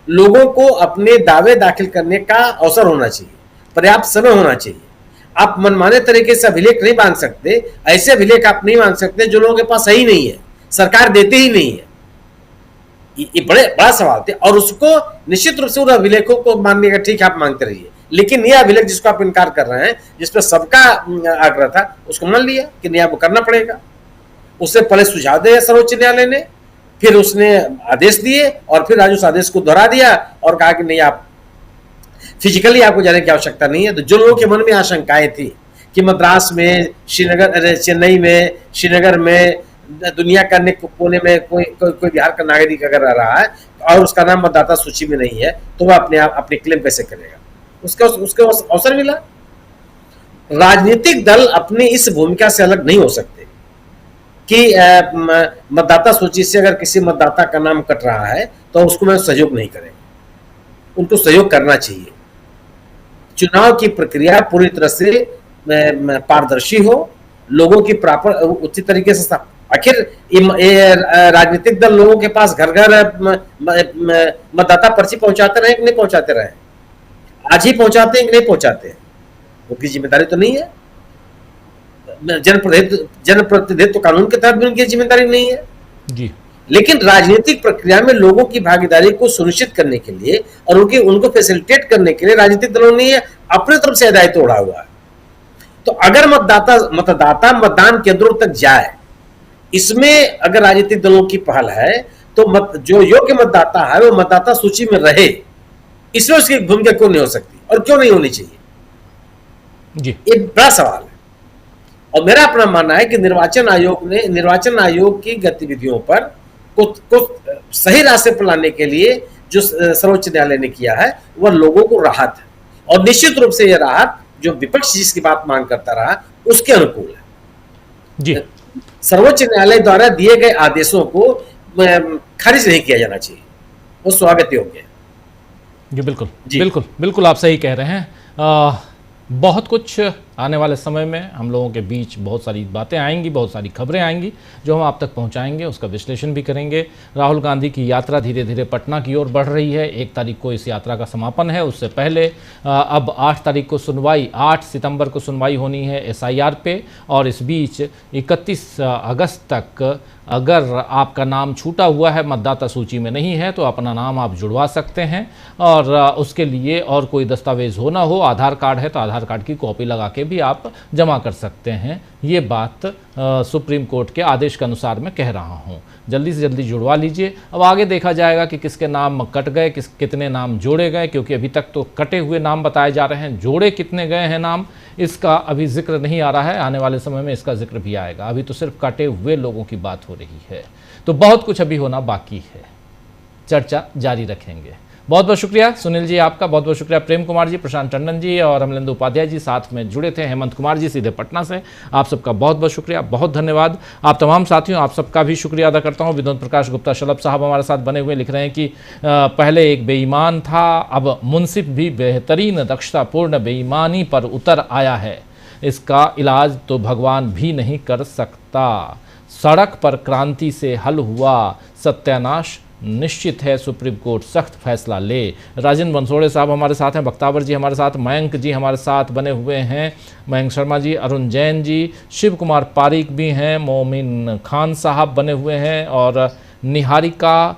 लोगों को अपने दावे दाखिल करने का अवसर होना चाहिए, पर्याप्त समय होना चाहिए। आप मनमाने तरीके से अभिलेख नहीं मांग सकते, ऐसे अभिलेख आप नहीं मांग सकते जो लोगों के पास है ही नहीं है, सरकार देते ही नहीं है। ये बड़ा सवाल थे, और उसको निश्चित रूप से उन अभिलेखों को मानने का ठीक है, आप मांगते रहिए, लेकिन यह अभिलेख जिसको आप इनकार कर रहे हैं, जिसपे सबका आग्रह था, उसको मान लिया कि नहीं, आपको करना पड़ेगा। उससे पहले सुझाव दिया सर्वोच्च न्यायालय ने, फिर उसने आदेश दिए, और फिर आज उस आदेश को दोहरा दिया और कहा कि नहीं, आप फिजिकली आपको जाने की आवश्यकता नहीं है। तो जो लोगों के मन में आशंकाएं थी कि मद्रास में, चेन्नई में, श्रीनगर में, दुनिया का अनेक कोने में कोई बिहार का नागरिक अगर रह रहा है और उसका नाम मतदाता सूची में नहीं है, तो वह अपने क्लेम कैसे करेगा? उसको अवसर मिला। राजनीतिक दल अपनी इस भूमिका से अलग नहीं हो सकते कि मतदाता सूची से अगर किसी मतदाता का नाम कट रहा है तो उसको मैं सहयोग नहीं करेंगे, उनको सहयोग करना चाहिए। चुनाव की प्रक्रिया पूरी तरह से पारदर्शी हो, लोगों की प्रॉपर उचित तरीके से, आखिर राजनीतिक दल लोगों के पास घर घर मतदाता पर्ची पहुंचाते रहे कि नहीं पहुंचाते रहे? आज ही पहुंचाते हैं कि नहीं पहुंचाते हैं? उनकी जिम्मेदारी तो नहीं है। जनप्रतिनिधित्व कानून के तहत भी उनकी जिम्मेदारी नहीं है जी। लेकिन राजनीतिक प्रक्रिया में लोगों की भागीदारी को सुनिश्चित करने के लिए और उनको फैसिलिटेट करने के लिए राजनीतिक दलों ने अपनी तरफ से दायित्व उड़ा हुआ है। तो अगर मतदाता मतदान केंद्रों तक जाए, इसमें अगर राजनीतिक दलों की पहल है तो जो योग्य मतदाता है वो मतदाता सूची में रहे, इसमें उसकी भूमिका क्यों नहीं हो सकती और क्यों नहीं होनी चाहिए
जी,
एक बड़ा सवाल है। और मेरा अपना मानना है कि निर्वाचन आयोग की गतिविधियों पर कुछ सही रास्ते पर लाने के लिए जो सर्वोच्च न्यायालय ने किया है वह लोगों को राहत है, और निश्चित रूप से यह राहत जो विपक्ष जिसकी बात मांग करता रहा उसके अनुकूल है।
जी,
सर्वोच्च न्यायालय द्वारा दिए गए आदेशों को खारिज नहीं किया जाना चाहिए, वो स्वागत योग्य है।
जी बिल्कुल
जी।
बिल्कुल बिल्कुल आप सही कह रहे हैं। बहुत कुछ आने वाले समय में हम लोगों के बीच बहुत सारी बातें आएंगी, बहुत सारी खबरें आएंगी जो हम आप तक पहुंचाएंगे, उसका विश्लेषण भी करेंगे। राहुल गांधी की यात्रा धीरे धीरे पटना की ओर बढ़ रही है। 1 तारीख को इस यात्रा का समापन है, उससे पहले अब 8 तारीख को सुनवाई, 8 सितंबर को सुनवाई होनी है SIR पे, और इस बीच 31 अगस्त तक अगर आपका नाम छूटा हुआ है, मतदाता सूची में नहीं है, तो अपना नाम आप जुड़वा सकते हैं। और उसके लिए और कोई दस्तावेज होना हो, आधार कार्ड है तो आधार कार्ड की कॉपी लगा के भी आप जमा कर सकते हैं। ये बात सुप्रीम कोर्ट के आदेश के अनुसार मैं कह रहा हूँ। जल्दी से जल्दी जुड़वा लीजिए। अब आगे देखा जाएगा कि किसके नाम कट गए, कितने नाम जोड़े गए, क्योंकि अभी तक तो कटे हुए नाम बताए जा रहे हैं। जोड़े कितने गए हैं नाम, इसका अभी जिक्र नहीं आ रहा है। आने वाले समय में इसका जिक्र भी आएगा। अभी तो सिर्फ कटे हुए लोगों की बात हो रही है, तो बहुत कुछ अभी होना बाकी है। चर्चा जारी रखेंगे। बहुत बहुत शुक्रिया सुनील जी आपका, बहुत बहुत शुक्रिया प्रेम कुमार जी, प्रशांत टंडन जी और अमलेंदु उपाध्याय जी साथ में जुड़े थे, हेमंत कुमार जी सीधे पटना से। आप सबका बहुत बहुत शुक्रिया, बहुत धन्यवाद। आप तमाम साथियों, आप सबका भी शुक्रिया अदा करता हूँ। विनोद प्रकाश गुप्ता शलभ साहब हमारे साथ बने हुए, लिख रहे हैं कि पहले एक बेईमान था, अब मुंसिफ भी बेहतरीन दक्षतापूर्ण बेईमानी पर उतर आया है। इसका इलाज तो भगवान भी नहीं कर सकता। सड़क पर क्रांति से हल हुआ सत्यानाश निश्चित है, सुप्रीम कोर्ट सख्त फैसला ले। राजेंद्र बंसोड़े साहब हमारे साथ हैं, बख्तावर जी हमारे साथ, मयंक जी हमारे साथ बने हुए हैं, मयंक शर्मा जी, अरुण जैन जी, शिव कुमार पारिक भी हैं, मोमिन खान साहब बने हुए हैं, और निहारिका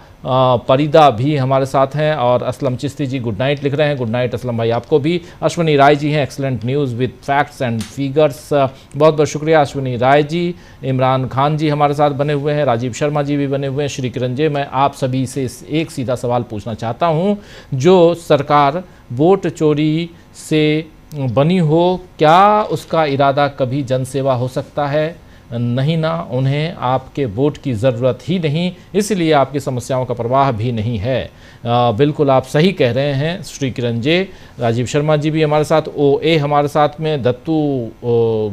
परिदा भी हमारे साथ हैं, और असलम चिश्ती जी गुड नाइट लिख रहे हैं। गुड नाइट असलम भाई आपको भी। अश्विनी राय जी हैं, excellent news with facts and figures, बहुत बहुत शुक्रिया अश्विनी राय जी। इमरान खान जी हमारे साथ बने हुए हैं, राजीव शर्मा जी भी बने हुए हैं। श्री किरण जी, मैं आप सभी से एक सीधा सवाल पूछना चाहता हूँ, जो सरकार वोट चोरी से बनी हो, क्या उसका इरादा कभी जनसेवा हो सकता है? नहीं ना, उन्हें आपके वोट की ज़रूरत ही नहीं, इसलिए आपकी समस्याओं का प्रवाह भी नहीं है। बिल्कुल आप सही कह रहे हैं श्री किरण जी। राजीव शर्मा जी भी हमारे साथ, OA हमारे साथ में, दत्तू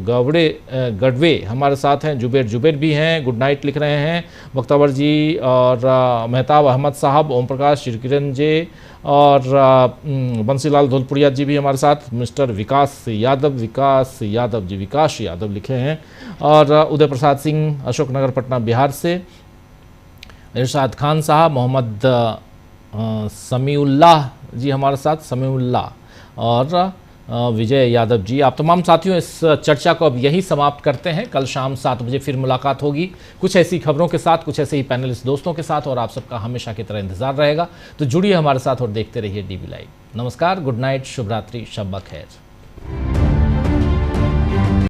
गढ़वे हमारे साथ हैं, जुबेर भी हैं, गुड नाइट लिख रहे हैं बख्तावर जी, और मेहताब अहमद साहब, ओम प्रकाश, श्री किरण जी, और बंसीलाल धौलपुरिया जी भी हमारे साथ, मिस्टर विकास यादव जी, विकास यादव लिखे हैं, और उदय प्रसाद सिंह अशोकनगर पटना बिहार से, इरशाद खान साहब, मोहम्मद समीउल्लाह जी हमारे साथ, समीउल्लाह, और विजय यादव जी। आप तमाम साथियों, इस चर्चा को अब यही समाप्त करते हैं। कल शाम 7 बजे फिर मुलाकात होगी कुछ ऐसी खबरों के साथ, कुछ ऐसे ही पैनलिस्ट दोस्तों के साथ, और आप सबका हमेशा की तरह इंतजार रहेगा। तो जुड़िए हमारे साथ और देखते रहिए DB लाइव। नमस्कार, गुड नाइट, शुभ रात्रि, शब ब खैर।